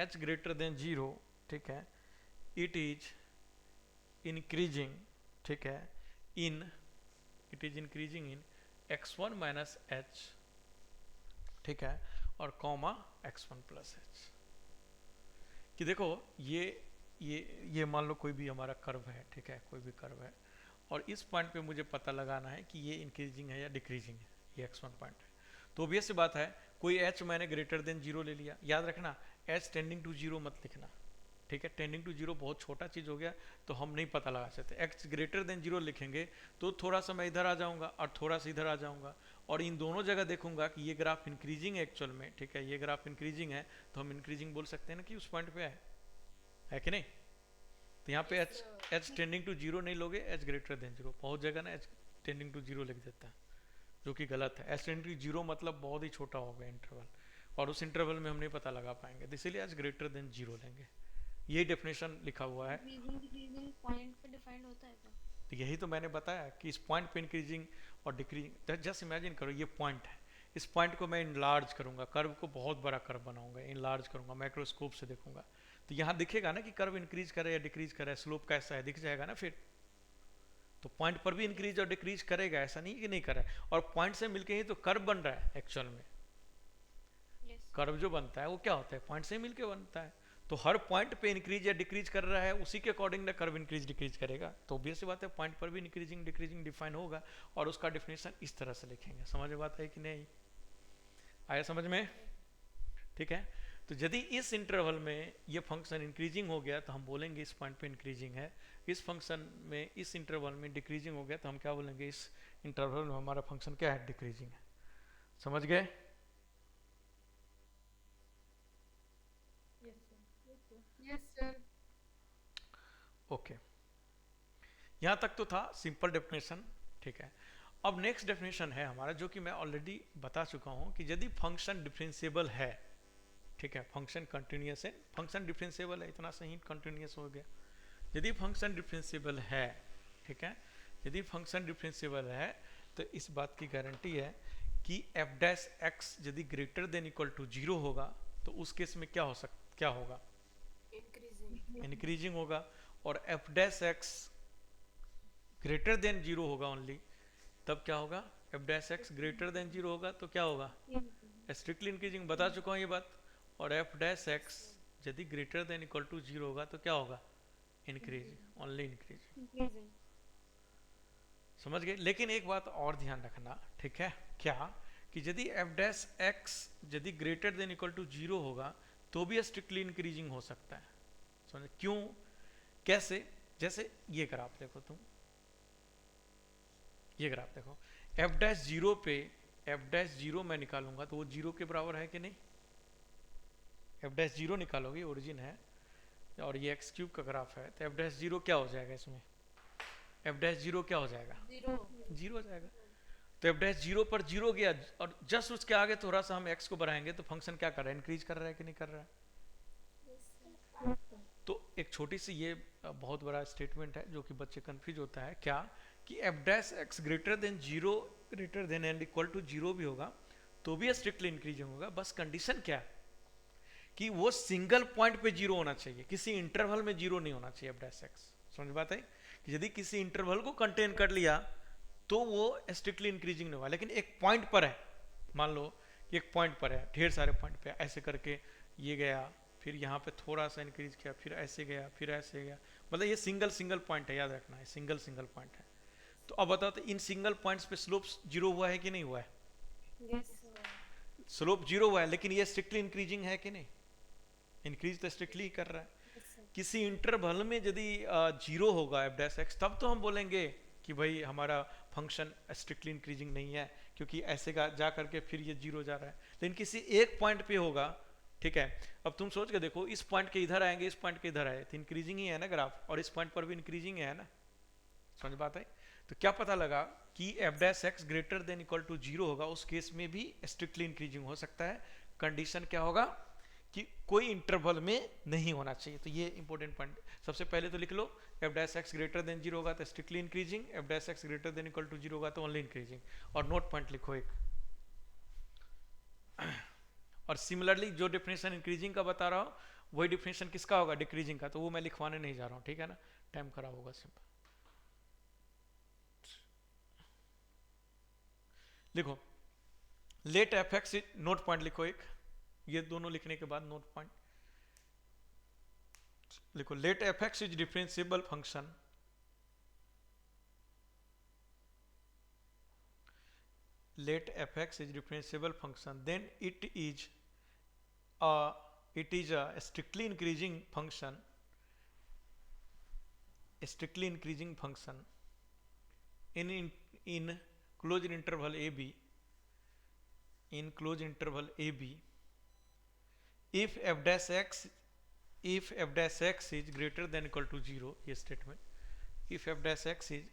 h greater than 0, ठीक है, it is increasing, ठीक है, it is increasing in x1 minus h, ठीक है, और comma x1 plus h। कि देखो ये मान लो कोई भी हमारा कर्व है, ठीक है, कोई भी कर्व है, और इस पॉइंट पे मुझे पता लगाना है कि ये इंक्रीजिंग है या डिक्रीजिंग है, ये x1 पॉइंट है। तो ऑब्वियस सी बात है, कोई h मैंने ग्रेटर देन 0 ले लिया, याद रखना h टेंडिंग टू 0 मत लिखना, ठीक है, टेंडिंग टू 0 बहुत छोटा चीज हो गया तो हम नहीं पता लगा सकते। x ग्रेटर देन 0 लिखेंगे तो थोड़ा सा मैं इधर आ जाऊंगा और थोड़ा सा इधर आ जाऊंगा, और इन दोनों जगह देखूंगा कि ये ग्राफ इंक्रीजिंग है एक्चुअल में, ठीक है, ये ग्राफ इंक्रीजिंग है, तो हम इंक्रीजिंग बोल सकते हैं ना कि उस पॉइंट पे है कि नहीं? तो यहाँ पे h टेंडिंग टू 0 नहीं लोगे, h ग्रेटर देन 0, बहुत जगह ना h टेंडिंग टू 0 लिख देता है, जो कि गलत है। h टेंडिंग टू 0 मतलब बहुत ही छोटा होगा इंटरवल, और उस इंटरवल में हम नहीं पता लगा पाएंगे, तो इसीलिए h ग्रेटर देन 0 लेंगे। यही डेफिनेशन लिखा हुआ है। पॉइंट पे डिफाइंड होता है क्या? तो यही तो मैंने बताया कि इस पॉइंट पे इंक्रीजिंग और डिक्रीजिंग, जस्ट इमेजिन करो ये पॉइंट है, इस पॉइंट को मैं इनलार्ज करूंगा, कर्व को बहुत बड़ा कर्व बनाऊंगा, इनलार्ज करूंगा, माइक्रोस्कोप से देखूंगा, तो यहाँ दिखेगा ना कि कर्व इंक्रीज करे या डिक्रीज करे, स्लोप कैसा है दिख जाएगा ना फिर। तो पॉइंट पर भी इंक्रीज और डिक्रीज करेगा, ऐसा नहीं कि नहीं करे, और पॉइंट से मिलके ही तो कर्व बन रहा है एक्चुअल में। कर्व जो बनता है वो क्या होता है, पॉइंट से मिलके बनता है, तो हर पॉइंट पे इंक्रीज या डिक्रीज कर रहा है, उसी के अकॉर्डिंग ना कर्व इंक्रीज डिक्रीज करेगा। तो ऑब्वियस बात है पॉइंट पर भी इंक्रीजिंग डिक्रीजिंग डिफाइन होगा, और उसका डेफिनेशन इस तरह से लिखेंगे। समझ में बात है कि नहीं? आया समझ में? ठीक है, तो यदि इस इंटरवल में ये फंक्शन इंक्रीजिंग हो गया तो हम बोलेंगे इस पॉइंट पे इंक्रीजिंग है, इस फंक्शन में इस इंटरवल में डिक्रीजिंग हो गया तो हम क्या बोलेंगे, इस इंटरवल में हमारा फंक्शन क्या है, डिक्रीजिंग है। समझ गए? Yes, sir. ओके, यहां तक तो था सिंपल डेफिनेशन, ठीक है। अब नेक्स्ट डेफिनेशन है हमारा, जो कि मैं ऑलरेडी बता चुका हूं कि यदि फंक्शन डिफरेंशिएबल है, ठीक है, फंक्शन कंटिन्यूअस है, फंक्शन डिफरेंशिएबल है, इतना सही कंटिन्यूअस हो गया। यदि फंक्शन डिफरेंशिएबल है, ठीक है, यदि फंक्शन डिफरेंशिएबल है तो इस बात की गारंटी है कि एफ डैश एक्स यदि ग्रेटर देन इक्वल टू 0 होगा तो उस केस में क्या होगा, Increasing. इंक्रीजिंग होगा, और F dash X greater than 0 होगा ओनली, तब क्या होगा, F dash X greater than 0 होगा तो क्या होगा, स्ट्रिक्टली इंक्रीजिंग, बता चुका हूँ ये बात। और एफ डैश एक्स यदि ग्रेटर देन इक्वल टू 0 होगा तो क्या होगा, इंक्रीजिंग, ओनली इंक्रीजिंग। समझ गए? लेकिन एक बात और ध्यान रखना, ठीक है, क्या कि यदि एफ डैश एक्स यदि ग्रेटर देन इक्वल टू 0 होगा तो भी स्ट्रिक्टली इंक्रीजिंग हो सकता है। समझ क्यों, कैसे? जैसे ये ग्राफ देखो तुम, ये ग्राफ देखो, एफ डैश 0 पे एफ डैश 0 मैं निकालूंगा तो वो 0 के बराबर है कि नहीं? एफ डैश 0 निकालोगे, ओरिजिन है, और ये एक्स क्यूब का ग्राफ है, तो एफ डैश 0 क्या हो जाएगा इसमें, एफ डैश 0 क्या हो जाएगा, 0 हो जाएगा। तो एफ डैश 0 पर 0 गया, और जस्ट उसके आगे थोड़ा सा हम एक्स को बढ़ाएंगे तो फंक्शन क्या कर रहा है, इंक्रीज कर रहा है कि नहीं कर रहा है? तो एक छोटी सी ये बहुत बड़ा स्टेटमेंट है जो कि बच्चे कंफ्यूज होता है, क्या कि F dash X greater than 0 greater than and equal to 0 भी होगा तो भी स्ट्रिक्टली इंक्रीजिंग होगा, बस कंडीशन क्या कि वो सिंगल पॉइंट पे 0 होना चाहिए, किसी इंटरवल में 0 नहीं होना चाहिए एफ डैश एक्स। समझ बात है कि यदि किसी इंटरवल को कंटेन कर लिया तो वो स्ट्रिक्टली इंक्रीजिंग नहीं होगा, लेकिन एक पॉइंट पर है, मान लो कि एक पॉइंट पर है, ढेर सारे पॉइंट पे ऐसे करके ये गया, फिर यहाँ पे थोड़ा सा इंक्रीज किया, फिर ऐसे गया, फिर ऐसे गया, मतलब ये सिंगल सिंगल पॉइंट है, याद रखना है सिंगल सिंगल पॉइंट है। तो अब बताओ तो इन सिंगल पॉइंट्स पे स्लोप जीरो हुआ है कि नहीं हुआ है? Yes sir. स्लोप जीरो हुआ है, लेकिन ये स्ट्रिक्टली इंक्रीजिंग है कि नहीं? इंक्रीज तो स्ट्रिक्टली कर रहा है। Yes sir. किसी इंटरवल में यदि जीरो होगा एफ डैश एक्स, तब तो हम बोलेंगे कि भाई हमारा फंक्शन स्ट्रिक्टली इंक्रीजिंग नहीं है, क्योंकि ऐसे जा करके फिर ये जीरो जा रहा है। लेकिन किसी एक पॉइंट पे होगा, ठीक है। अब तुम सोच के देखो, इस पॉइंट के इधर आएंगे, इस पॉइंट के इधर आए तो इंक्रीजिंग ही है ना ग्राफ, और इस पॉइंट पर भी इंक्रीजिंग है ना, समझ बात है? तो क्या पता लगा कि F dash X greater than equal to zero होगा, उस केस में भी स्ट्रिक्टली इंक्रीजिंग हो सकता है। कंडीशन क्या होगा कि कोई इंटरवल में नहीं होना चाहिए। तो ये इंपॉर्टेंट पॉइंट सबसे पहले तो लिख लो, F dash X greater than zero होगा तो strictly increasing, F dash X greater than equal to zero होगा तो ओनली इंक्रीजिंग। और नोट पॉइंट लिखो एक। और सिमिलरली जो डिफिनेशन इंक्रीजिंग का बता रहा हूँ, वही डिफिनेशन किसका होगा? डिक्रीजिंग का। तो वो मैं लिखवाने नहीं जा रहा हूँ, ठीक है ना, टाइम खराब होगा सिंपल। लिखो let f x, note point लिखो एक, ये दोनों लिखने के बाद नोट पॉइंट लिखो। Let f x is differentiable function, let fx is differentiable function, then it is a strictly increasing function, in closed interval ab, in closed interval ab, if f dash x is greater than equal to 0, ये statement, if f dash x is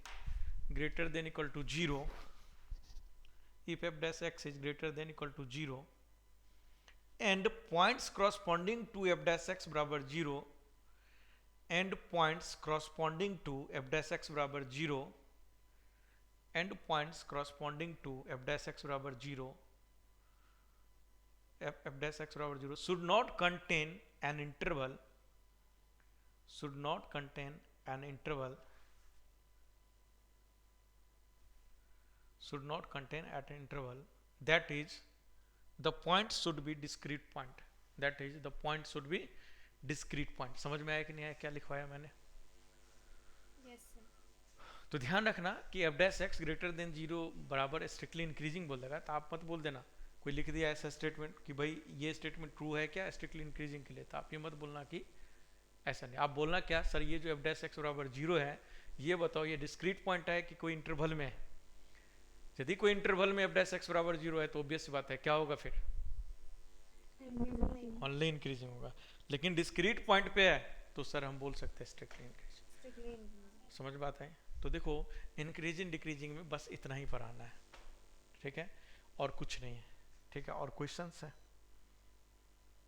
greater than equal to 0, if f dash x is greater than equal to 0 and points corresponding to f dash x बराबर 0, and points corresponding to f dash x बराबर 0, and points corresponding to f dash x बराबर 0, f dash x बराबर 0 should not contain an interval, should not contain an interval, should not contain at an interval, that is the point should be discrete point, that is the point should be discrete point। समझ में आया कि नहीं आया क्या लिखवाया मैंने? Yes sir. तो ध्यान रखना कि F dash X greater than zero बराबर स्ट्रिक्टली इंक्रीजिंग बोल देगा, तो आप मत बोल देना कोई लिख दिया ऐसा स्टेटमेंट कि भाई ये स्टेटमेंट ट्रू है क्या स्ट्रिक्टली इंक्रीजिंग के लिए, तो आप ये मत बोलना कि ऐसा नहीं। आप बोलना क्या, सर ये जो एफ डैश एक्स बराबर 0 है, ये बताओ ये डिस्क्रीट पॉइंट है कि कोई इंटरवल में है? यदि कोई इंटरवल में एफ डैश एक्स बराबर 0 है तो ऑब्वियस बात है क्या होगा फिर? ओनली इंक्रीजिंग होगा। लेकिन डिस्क्रीट पॉइंट पे है तो सर हम बोल सकते हैं स्ट्रिक्टली इंक्रीजिंग। समझ बात है? तो देखो इंक्रीजिंग डिक्रीजिंग में बस इतना ही पढ़ाना है, ठीक है, और कुछ नहीं है, ठीक है। और क्वेश्चंस है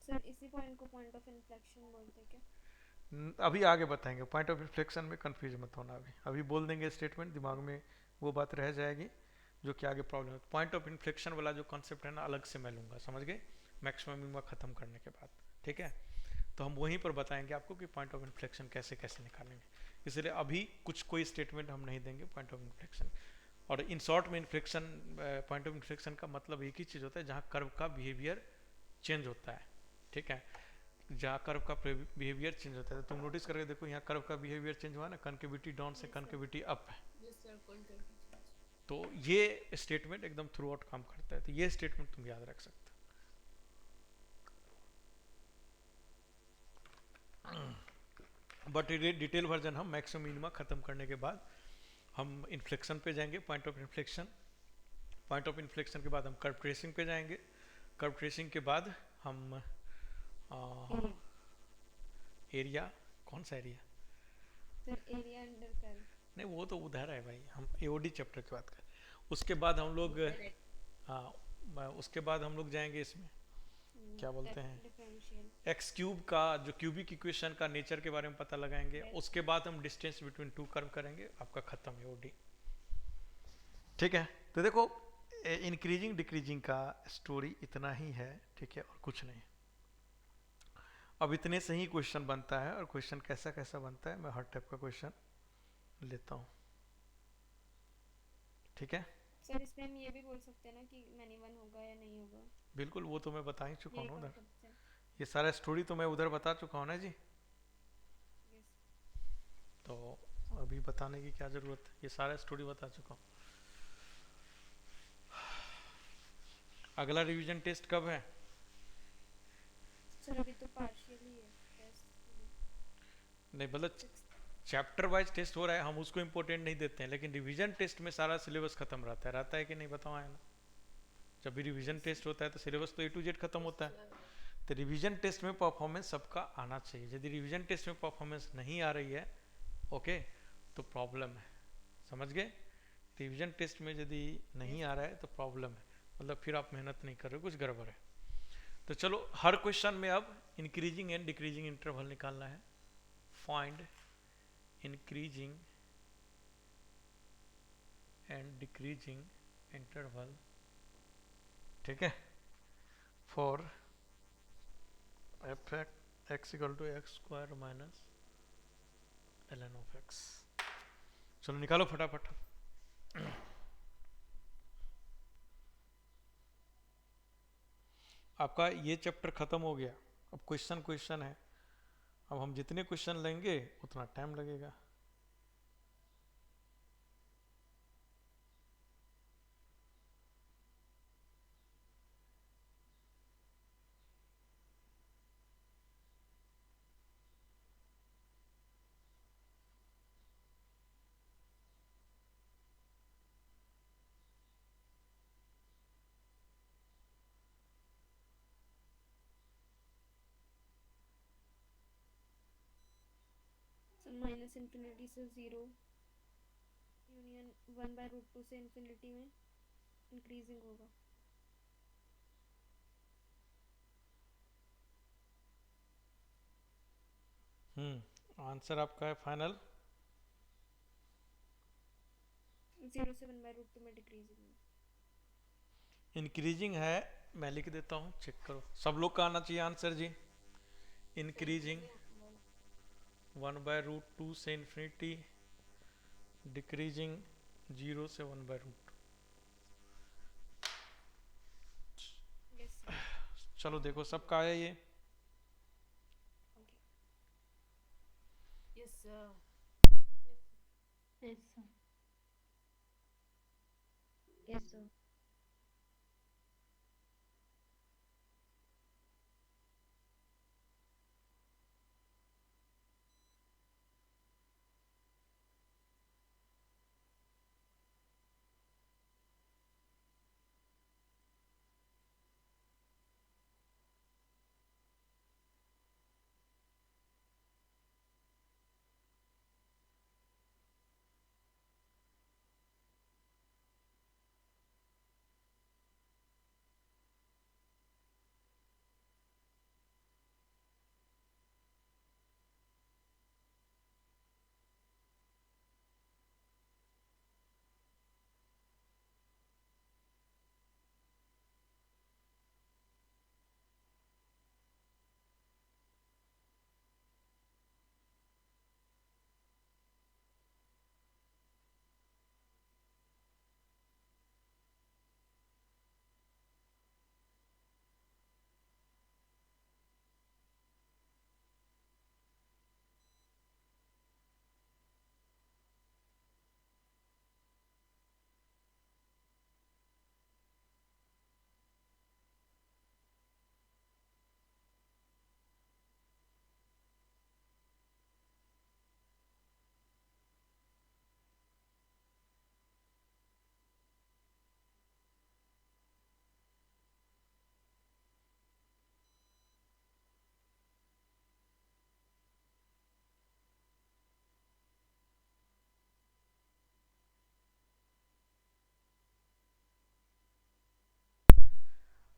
सर? इसी पॉइंट को पॉइंट ऑफ इन्फ्लेक्शन बोलते हैं क्या? अभी आगे बताएंगे। पॉइंट ऑफ इन्फ्लेक्शन में कंफ्यूज मत होना, अभी बोल देंगे स्टेटमेंट, दिमाग में वो बात रह जाएगी जो कि आगे प्रॉब्लम है। पॉइंट ऑफ इन्फ्लेक्शन वाला जो कॉन्सेप्ट है ना, अलग से मैं लूंगा, समझ गए, मैक्सिमम मिनिमम खत्म करने के बाद, ठीक है। तो हम वहीं पर बताएंगे आपको कि पॉइंट ऑफ इन्फ्लेक्शन कैसे कैसे निकालेंगे, इसलिए अभी कुछ कोई स्टेटमेंट हम नहीं देंगे पॉइंट ऑफ इन्फ्लेक्शन। और इन शॉर्ट में इन्फ्लेक्शन, पॉइंट ऑफ इन्फ्लेक्शन का मतलब एक ही चीज़ होता है जहाँ कर्व का बिहेवियर चेंज होता है, ठीक है, जहाँ कर्व का बिहेवियर चेंज होता है। तो तुम नोटिस करके देखो यहाँ कर्व का बिहेवियर चेंज हुआ ना, कनकेविटी डाउन से कनकेविटी अप है। यस सर, पॉइंट करके चेंज। तो ये स्टेटमेंट एकदम थ्रू आउट काम करता है, तो ये स्टेटमेंट तुम याद रख सकते हो। बट डिटेल वर्जन हम मैक्सिमम मिनिमा खत्म करने के बाद हम इन्फ्लेक्शन पे जाएंगे, point of inflection. Point of inflection के बाद हम कर्व ट्रेसिंग पे जाएंगे, कर्व ट्रेसिंग के बाद हम एरिया, कौन सा area? Sir area under curve. नहीं वो तो उधर है भाई, हम एओडी चैप्टर की बात करें। उसके बाद हम लोग, हाँ उसके बाद हम लोग जाएंगे इसमें क्या बोलते हैं, एक्स क्यूब का जो क्यूबिक इक्वेशन का नेचर के बारे में पता लगाएंगे। उसके बाद हम डिस्टेंस बिटवीन टू कर्व करेंगे, आपका खत्म है ओडी, ठीक है। तो देखो इंक्रीजिंग डिक्रीजिंग का स्टोरी इतना ही है, ठीक है, और कुछ नहीं। अब इतने से ही क्वेश्चन बनता है, और क्वेश्चन कैसा कैसा बनता है मैं हर टाइप का क्वेश्चन लेता हूँ, ठीक है। सर इसमें हम ये भी बोल सकते हैं ना कि मैनी वन होगा या नहीं होगा, बिल्कुल, वो तो मैं बता ही चुका यही हूँ काउंट उधर। करते हैं। ये सारा स्टोरी तो मैं उधर बता चुका हूँ ना जी, यस। तो अभी बताने की क्या ज़रूरत है, ये सारा स्टोरी बता चुका हूँ। अगला रिवीजन टेस्ट कब है? सर अभी तो पार्शियली है टेस्ट। नहीं मतलब 6 चैप्टर वाइज टेस्ट हो रहा है, हम उसको इम्पोर्टेंट नहीं देते हैं, लेकिन रिवीजन टेस्ट में सारा सिलेबस खत्म रहता है कि नहीं बताओ है ना। जब भी रिवीजन टेस्ट होता है तो सिलेबस तो A to Z खत्म होता है। तो रिवीजन टेस्ट में परफॉर्मेंस सबका आना चाहिए। यदि रिवीजन टेस्ट में परफॉर्मेंस नहीं आ रही है, ओके, तो प्रॉब्लम है, समझ गए। रिवीजन टेस्ट में यदि नहीं आ रहा है तो प्रॉब्लम है, मतलब फिर आप मेहनत नहीं कर रहे, कुछ गड़बड़ है। तो चलो हर क्वेश्चन में अब इंक्रीजिंग एंड डिक्रीजिंग इंटरवल निकालना है। Find increasing and decreasing interval, ठीक है, for f x equal to x square minus ln of x. चलो निकालो फटाफट। आपका ये चैप्टर खत्म हो गया, अब क्वेश्चन है। अब हम जितने क्वेश्चन लेंगे उतना टाइम लगेगा। सर माइनस इन्फिनिटी से 0 यूनियन 1/√2 से इन्फिनिटी में इंक्रीजिंग होगा। आंसर आपका है फाइनल? 0 से 1/√2 में डिक्रीजिंग होगा। इंक्रीजिंग है, मैं लिख देता हूँ, चेक करो, सब लोग का आना चाहिए आंसर जी। इंक्रीजिंग 1/√2 से इन्फिनिटी, डिक्रीजिंग 0 से 1/√2। Yes sir. चलो देखो सबका आया ये। Okay. Yes sir. Yes sir. Yes sir.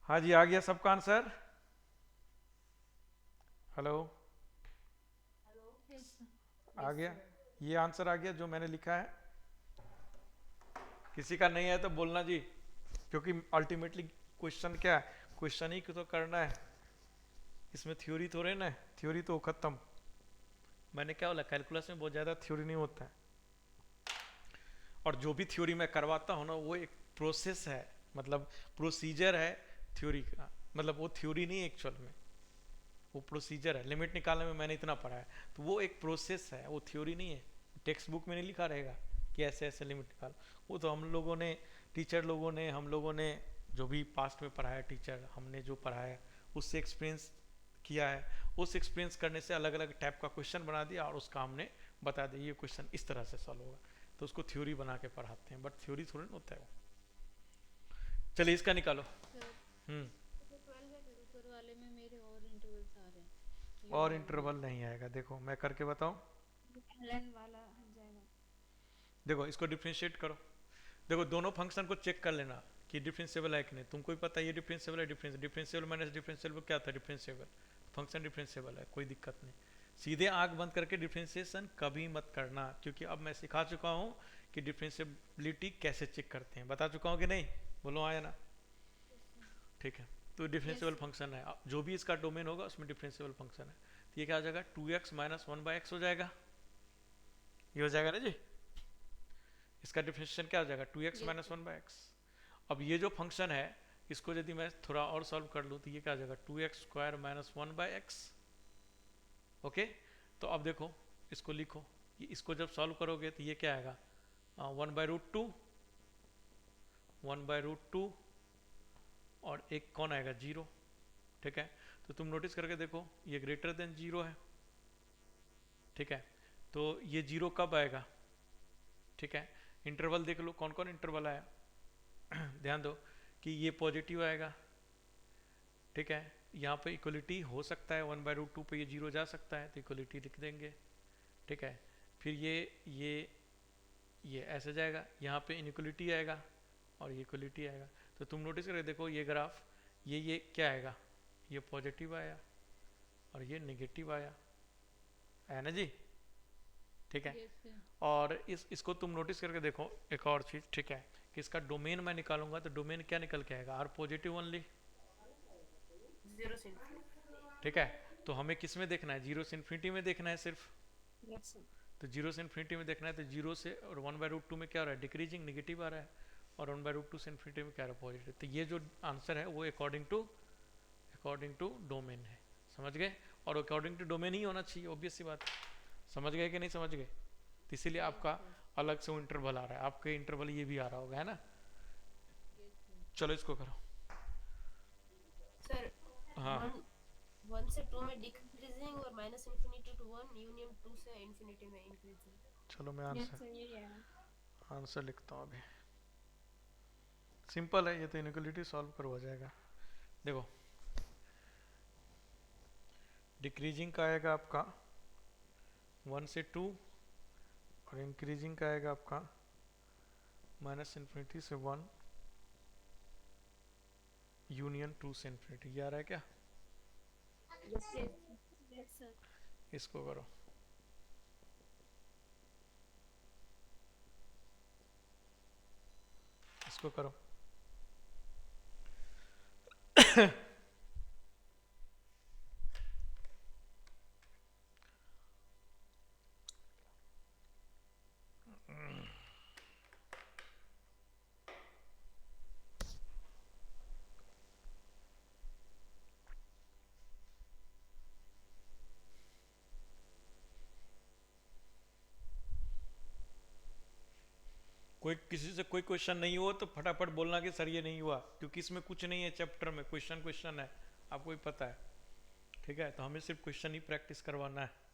हाँ जी, आ गया सबका आंसर? Hello, yes sir. आ गया? ये आंसर आ गया जो मैंने लिखा है? किसी का नहीं है तो बोलना जी, क्योंकि अल्टीमेटली क्वेश्चन क्या है, क्वेश्चन ही तो करना है, इसमें थ्योरी थोड़े ना, थ्योरी तो खत्म। मैंने क्या बोला, कैलकुलस में बहुत ज़्यादा थ्योरी नहीं होता है, और जो भी थ्योरी मैं करवाता हूँ ना वो एक प्रोसेस है, मतलब प्रोसीजर है थ्योरी का, मतलब वो थ्योरी नहीं एक्चुअल में, वो प्रोसीजर है। लिमिट निकालने में मैंने इतना पढ़ा है, तो वो एक प्रोसेस है, वो थ्योरी नहीं है। टेक्स्ट बुक में नहीं लिखा रहेगा कि ऐसे ऐसे लिमिट निकालो, वो तो हम लोगों ने, टीचर लोगों ने, हम लोगों ने जो भी पास्ट में पढ़ा है, टीचर हमने जो पढ़ा है उससे एक्सपीरियंस किया है, उस एक्सपीरियंस करने से अलग अलग टाइप का क्वेश्चन बना दिया और उसका हमने बता दिया ये क्वेश्चन इस तरह से सॉल्व होगा, तो उसको थ्योरी बना के पढ़ाते हैं, बट थ्योरी थोड़ी ना होता है वो। चलिए इसका निकालो। सर हम्म। तो 12 का करो। ऊपर वाले में मेरे और इंटरवल्स आ रहे हैं, ये और वाला इंटरवल नहीं। नहीं आएगा, देखो मैं करके बताऊं। ln वाला हट जाएगा। देखो इसको डिफ्रेंशिएट करो, देखो दोनों फंक्शन को चेक कर लेना कि डिफरेंशिएबल है कि नहीं, तुमको ही पता है ये डिफरेंशिएबल है, डिफरेंशिएबल माइनस डिफरेंशिएबल क्या था, डिफरेंशिएबल, फंक्शन डिफरेंशिएबल है, कोई दिक्कत नहीं। सीधे आंख बंद करके डिफरेंशिएशन कभी मत करना, क्योंकि अब मैं सिखा चुका हूँ कि डिफरेंशिएबिलिटी कैसे चेक करते हैं, बता चुका हूँ कि नहीं, बोलो आया ना। ठीक है, तो डिफरेंशिएबल फंक्शन है, जो भी इसका डोमेन होगा उसमें डिफरेंशिएबल फंक्शन है, तो ये क्या हो जाएगा, 2x माइनस 1/x हो जाएगा, ये हो जाएगा ना जी। इसका डिफरेंशिएशन क्या हो जाएगा, 2x माइनस 1/x। अब ये जो फंक्शन है इसको यदि मैं थोड़ा और सॉल्व कर लूँ तो ये क्या हो जाएगा, 2x² माइनस 1/x। ओके, तो अब देखो इसको लिखो, इसको जब सॉल्व करोगे तो ये क्या आएगा, 1/√2, 1/√2 और एक कौन आएगा, 0। ठीक है, तो तुम नोटिस करके देखो ये ग्रेटर देन 0 है। ठीक है, तो ये 0 कब आएगा, ठीक है, इंटरवल देख लो कौन कौन इंटरवल आया, ध्यान दो कि ये पॉजिटिव आएगा। ठीक है, यहाँ पे इक्वलिटी हो सकता है, 1/√2 पे ये 0 जा सकता है, तो इक्वलिटी लिख देंगे। ठीक है, फिर ये ऐसे जाएगा, यहाँ पे इनइक्वलिटी आएगा और ये इक्वलिटी आएगा, तो तुम नोटिस करके देखो ये ग्राफ, ये क्या आएगा, ये पॉजिटिव आया और ये नेगेटिव आया, है ना जी। ठीक है, यस सर। और इसको तुम नोटिस करके देखो एक और चीज़, ठीक है, कि इसका डोमेन मैं निकालूंगा तो डोमेन क्या निकल के आएगा, आर पॉजिटिव ओनली। 0 से infinity। ठीक है, तो हमें किस में देखना है, 0 से इन्फिनिटी में देखना है सिर्फ, यस सर। तो 0 से इन्फिनिटी में देखना है, तो 0 से और 1/√2 में क्या हो रहा है, डिक्रीजिंग नेगेटिव आ रहा है, और 1/√2 से इन्फिनिटी में क्या आ रहा है, पॉजिटिव। तो ये जो आंसर है वो अकॉर्डिंग टू डोमेन है, समझ गए, और अकॉर्डिंग टू डोमेन ही होना चाहिए, ऑब्वियस सी बात है। समझ गए कि नहीं समझ गए, तो इसीलिए आपका अलग से इंटरवल आ रहा है, आपके इंटरवल ये भी आ रहा होगा, है ना। चलो इसको करो। सर हाँ 1 से 2 में डिक्रीजिंग और माइनस इन्फिनिटी टू 1, यूनियन 2 से इन्फिनिटी में इंक्रीजिंग। चलो मैं यस आंसर सर, यही आया। आंसर लिखता हूँ अभी, सिंपल है ये तो, इनइक्वलिटी सॉल्व कर हो जाएगा। देखो डिक्रीजिंग का आएगा आपका 1 से 2 और इंक्रीजिंग का आएगा आपका माइनस इन्फिनिटी से 1 यूनियन 2 से इन्फिनिटी, ये आ रहा है क्या, यस यस सर। इसको करो। इसको करो। कोई किसी से कोई क्वेश्चन नहीं हुआ तो फटाफट बोलना कि सर ये नहीं हुआ, क्योंकि इसमें कुछ नहीं है, चैप्टर में क्वेश्चन है, आपको भी पता है। ठीक है, तो हमें सिर्फ क्वेश्चन ही प्रैक्टिस करवाना है।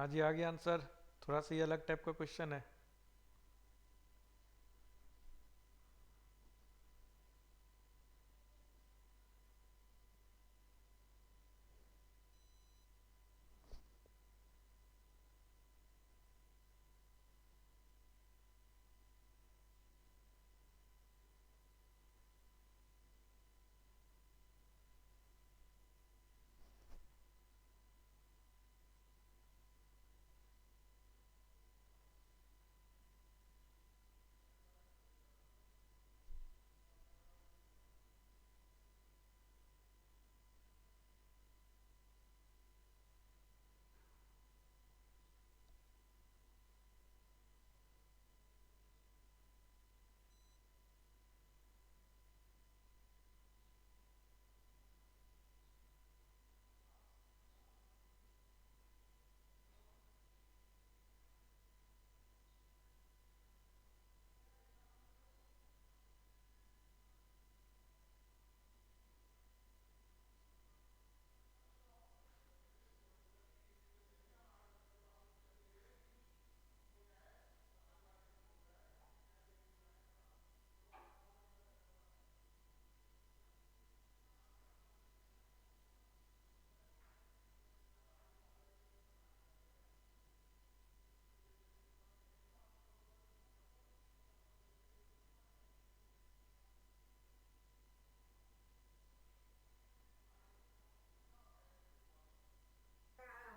हाँ जी, आ गया आंसर। थोड़ा सा ये अलग टाइप का क्वेश्चन है।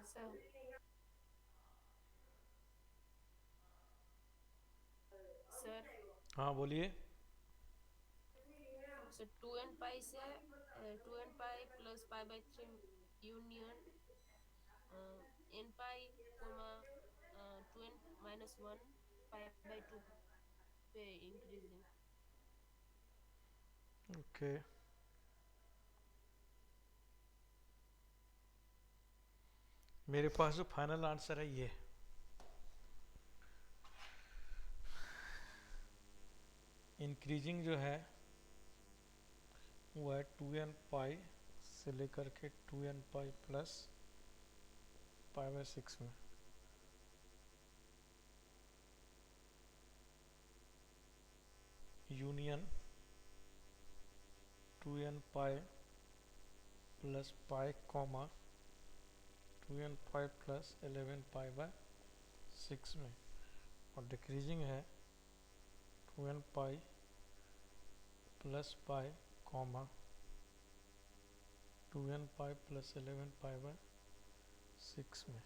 सर सर हाँ बोलिए। सर 2n पाई से 2n pi plus pi by 3 union n pi comma 2n-1 pi by 2 पे इंक्रीजिंग। ओके, मेरे पास जो फाइनल आंसर है ये इंक्रीजिंग जो है वो है 2n पाई से लेकर के 2n pi plus pi by 6 में। Union 2n pi plus pi comma 2n pi plus 11 pi by 6 में। और डिक्रीजिंग है 2n pi plus pi comma 2n pi plus 11 pi by 6 में।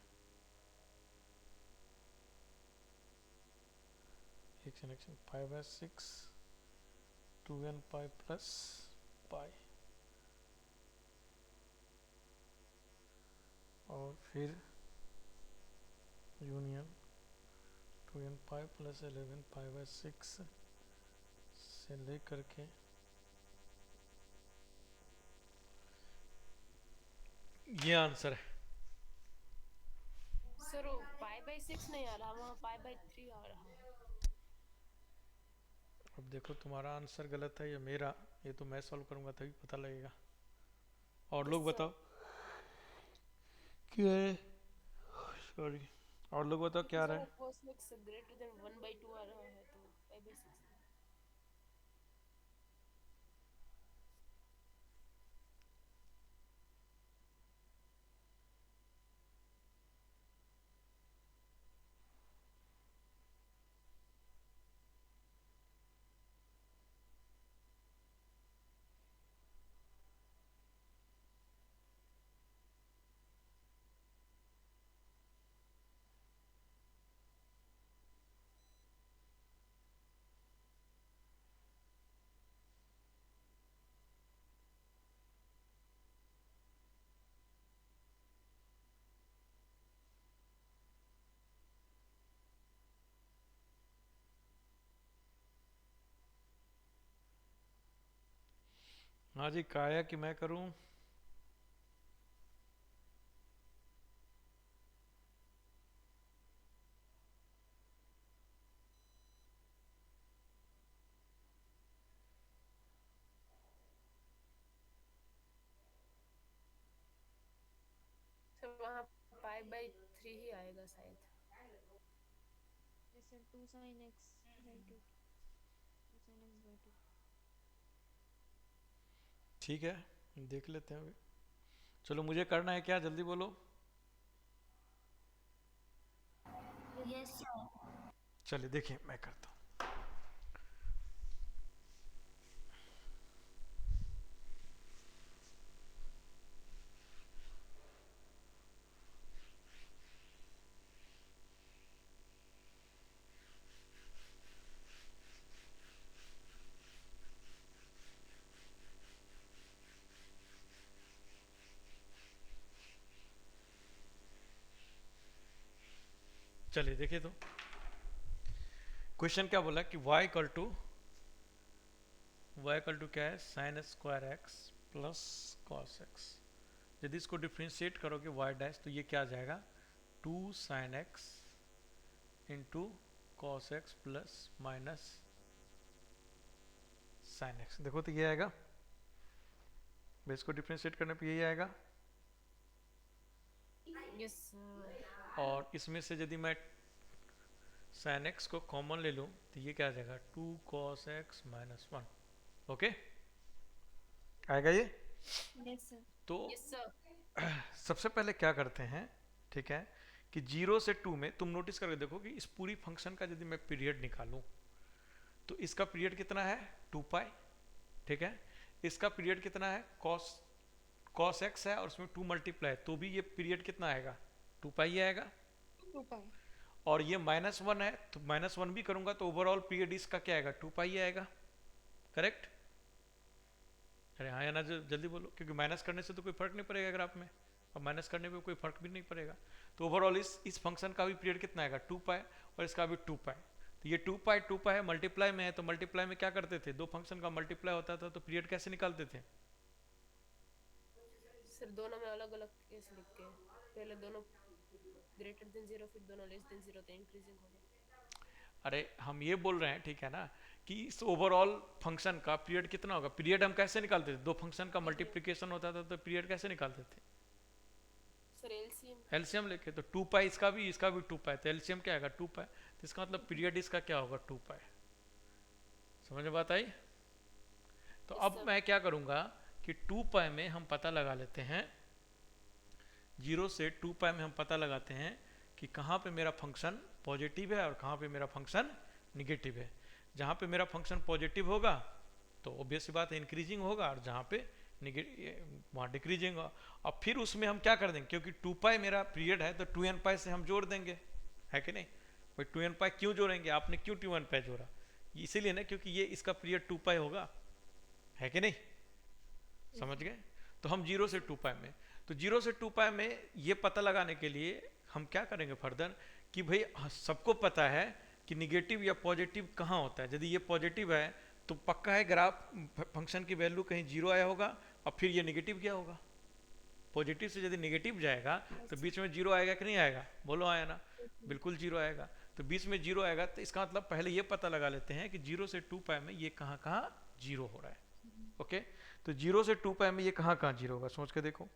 एक selection pi by 6 2n pi plus पाई और फिर union 2n pi plus 11 pi by 6 से लेकर के ये आंसर है। सर वो पाई बाई 6 नहीं आ रहा, वहाँ पाई बाई 3 आ रहा है। अब देखो तुम्हारा आंसर गलत है या मेरा, ये तो मैं सॉल्व करूंगा तभी पता लगेगा। और लोग सर बताओ क्या है, सॉरी, और लोग बताओ क्योंकि क्या सर रहा वो है। cos x ग्रेटर देन 1/2 आ रहा है तो पाई बाई 6। हाँ जी, काया कि मैं करूं। सर वहाँ पाई 5/3 ही आएगा शायद। जैसे 2 sin x by 2 2 sin x by 2। ठीक है, देख लेते हैं अभी। चलो मुझे करना है क्या, जल्दी बोलो। Yes sir. चलिए देखिए मैं करता हूँ। चलिए देखिए तो क्वेश्चन क्या बोला कि y इक्वल टू क्या है, sine square x plus cos x. यदि इसको डिफ्रेंशिएट करोगे y डैश तो ये क्या आ जाएगा, 2 sine x into cos x plus minus sine x. देखो तो ये आएगा, बेस को डिफ्रेंशिएट करने पे यही आएगा। Yes sir. और इसमें से यदि मैं साइन एक्स को कॉमन ले लूँ तो ये क्या आ जाएगा, 2 कॉस एक्स माइनस 1। ओके आएगा ये। Yes sir. तो यस सर। सबसे पहले क्या करते हैं, ठीक है, कि 0 से 2 में तुम नोटिस करके देखो कि इस पूरी फंक्शन का यदि मैं पीरियड निकालूं तो इसका पीरियड कितना है, 2 पाई। ठीक है, इसका पीरियड कितना है, कॉस एक्स है और उसमें 2 मल्टीप्लाई, तो भी ये पीरियड कितना आएगा, 2 पाई आएगा। 2 pi। और ये -1 है तो -1 भी करूंगा तो ओवरऑल पीरियड इसका क्या आएगा, 2 पाई आएगा। करेक्ट? अरे हाँ या ना, जल्दी बोलो, क्योंकि माइनस करने से तो कोई फर्क नहीं पड़ेगा ग्राफ में, और माइनस करने में कोई फर्क भी नहीं पड़ेगा। तो ओवरऑल इस फंक्शन का भी पीरियड कितना आएगा, 2 पाई, और इसका भी 2 पाई। तो ये 2 पाई है, मल्टीप्लाई में है, तो मल्टीप्लाई में क्या करते थे, दो फंक्शन का मल्टीप्लाई होता था तो पीरियड कैसे निकालते थे। सर दोनों में अलग अलग केस लिख के, पहले दोनों ग्रेटर देन 0 फिर दोनों लेस देन 0 तो इंक्रीजिंग होगा। अरे हम ये बोल रहे हैं, ठीक है ना, कि इस ओवरऑल फंक्शन का पीरियड कितना होगा। पीरियड हम कैसे निकालते थे, दो फंक्शन का मल्टीप्लिकेशन होता था तो पीरियड कैसे निकालते थे, सर एलसीएम। एलसीएम लेके। तो 2 पाई इसका भी 2 पाई, तो एलसीएम क्या आएगा, 2 पाई। तो इसका मतलब पीरियड इसका क्या होगा, 2 पाई। समझ में बात आई। तो अब मैं क्या करूंगा कि 2 पाई में हम पता लगा लेते हैं, 0 से 2 पाई में हम पता लगाते हैं कि कहाँ पे मेरा फंक्शन पॉजिटिव है और कहाँ पे मेरा फंक्शन निगेटिव है। जहाँ पे मेरा फंक्शन पॉजिटिव होगा तो ऑब्वियस सी बात है इंक्रीजिंग होगा, और जहाँ पे वहाँ डिक्रीजिंग होगा। और फिर उसमें हम क्या कर देंगे, क्योंकि 2 पाई मेरा पीरियड है तो 2n पाई से हम जोड़ देंगे, है कि नहीं। भाई 2n पाई क्यों जोड़ेंगे, आपने क्यों 2n पाई जोड़ा, इसीलिए ना क्योंकि ये इसका पीरियड 2 पाई होगा, है कि नहीं। समझ गए। तो हम 0 से 2 पाई में, तो 0 से 2 पाई में ये पता लगाने के लिए हम क्या करेंगे फर्दर, कि भाई सबको पता है कि निगेटिव या पॉजिटिव कहाँ होता है। यदि ये पॉजिटिव है तो पक्का है ग्राफ फंक्शन की वैल्यू कहीं 0 आया होगा, और फिर ये निगेटिव क्या होगा, पॉजिटिव से यदि निगेटिव जाएगा तो बीच में 0 आएगा कि नहीं आएगा, बोलो आया ना, बिल्कुल 0 आएगा। तो बीच में 0 आएगा तो इसका मतलब पहले ये पता लगा लेते हैं कि 0 से 2 पाई में ये कहाँ कहाँ 0 हो रहा है। ओके, तो 0 से 2 पाई में ये कहाँ कहाँ 0 होगा, सोच के देखो।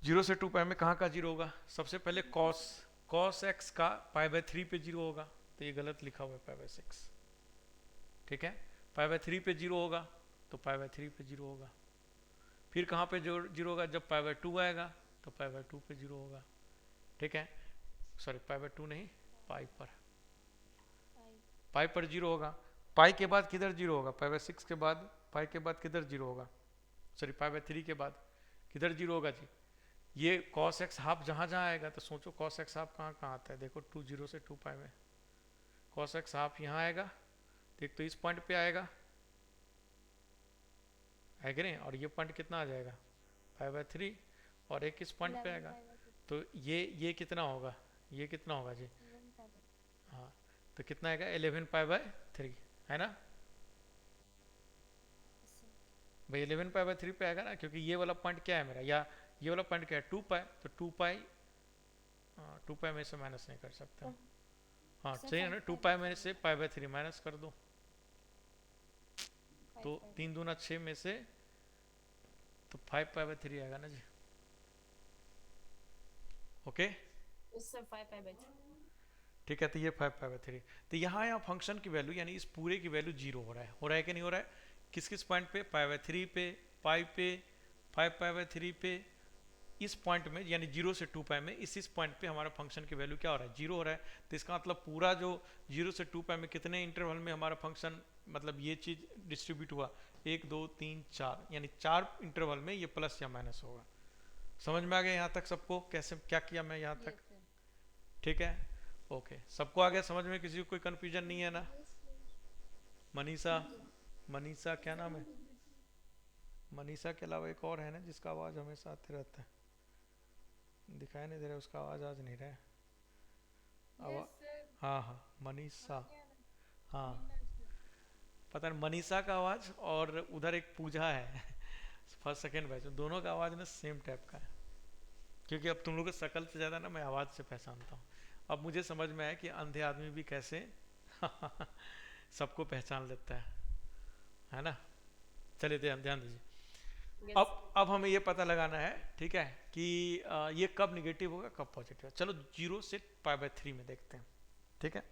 0 से 2 पाई में कहाँ कहाँ 0 होगा, सबसे पहले कॉस एक्स का π/3 पे 0 होगा, तो ये गलत लिखा हुआ है π/6। ठीक है, π/3 पे 0 होगा तो π/3 पे 0 होगा। फिर कहाँ पे 0 होगा, जब π/2 आएगा तो π/2 पे 0 होगा। ठीक है, सॉरी π/2 नहीं, पाई पर 0 होगा। पाई के बाद किधर 0 होगा, π/6 के बाद, पाई के बाद किधर 0 होगा, सॉरी π/3 के बाद किधर 0 होगा जी, ये cos x हाफ जहाँ जहाँ आएगा। तो सोचो cos x हाफ कहाँ कहाँ आता है, देखो 0 से 2 पाई में cos x हाफ यहाँ आएगा, देख तो इस पॉइंट पे आएगा, है कि नहीं। और ये पॉइंट कितना आ जाएगा, π/3, और एक इस पॉइंट पे आएगा, तो ये कितना होगा, ये कितना होगा जी, हाँ, तो कितना आएगा 11 π/3, है ना भाई। 11 π/3 पे आएगा ना, क्योंकि ये वाला पॉइंट क्या है मेरा, या ये वाला पॉइंट क्या है 2 पाई, तो 2 पाई में से माइनस नहीं कर सकते। हाँ सही है ना, 2 पाई में से π/3 माइनस कर दो, तो 3 दूना 6 में से तो 5 π/3 आएगा ना जी। Okay Yes sir, 5 pi by 3. ठीक है, तो ये 5 पाई बाई 3। तो यहाँ फंक्शन की वैल्यू यानी इस पूरे की वैल्यू 0 हो रहा है कि नहीं हो रहा है? किस किस पॉइंट पे? पाई बाई 3 पे, पाई पे, 5 पाई बाई 3 पे, इस पॉइंट में यानी 0 से 2 पाई में इस पॉइंट पे हमारा फंक्शन की वैल्यू क्या हो रहा है? 0 हो रहा है। तो इसका मतलब पूरा जो 0 से 2 पाई में कितने इंटरवल में हमारा फंक्शन मतलब ये चीज डिस्ट्रीब्यूट हुआ? 1 2 3 4, यानी 4 इंटरवल में ये प्लस या माइनस होगा। समझ में आ गया यहाँ तक सबको? कैसे क्या किया मैं यहाँ तक? ठीक है, ओके, सबको आ गया समझ में? किसी को कोई कंफ्यूजन नहीं है ना? मनीषा, मनीषा क्या नाम है? मनीषा के अलावा एक और है ना जिसका आवाज हमेशा आते रहता है, दिखाई नहीं दे रहा, उसका आवाज आज नहीं रहा है। हाँ हाँ, मनीषा, हाँ, पता नहीं मनीषा का आवाज और उधर एक पूजा है फर्स्ट सेकंड बैच में, दोनों का आवाज ना सेम टाइप का है। क्योंकि अब तुम लोग की शक्ल से ज्यादा ना मैं आवाज से पहचानता हूँ। अब मुझे समझ में आया कि अंधे आदमी भी कैसे सबको पहचान लेता है ना? चलिए ध्यान दीजिए। Yes. अब हमें ये पता लगाना है, ठीक है, कि ये कब निगेटिव होगा कब पॉजिटिव होगा। चलो 0 से पाई बाई 3 में देखते हैं, ठीक है।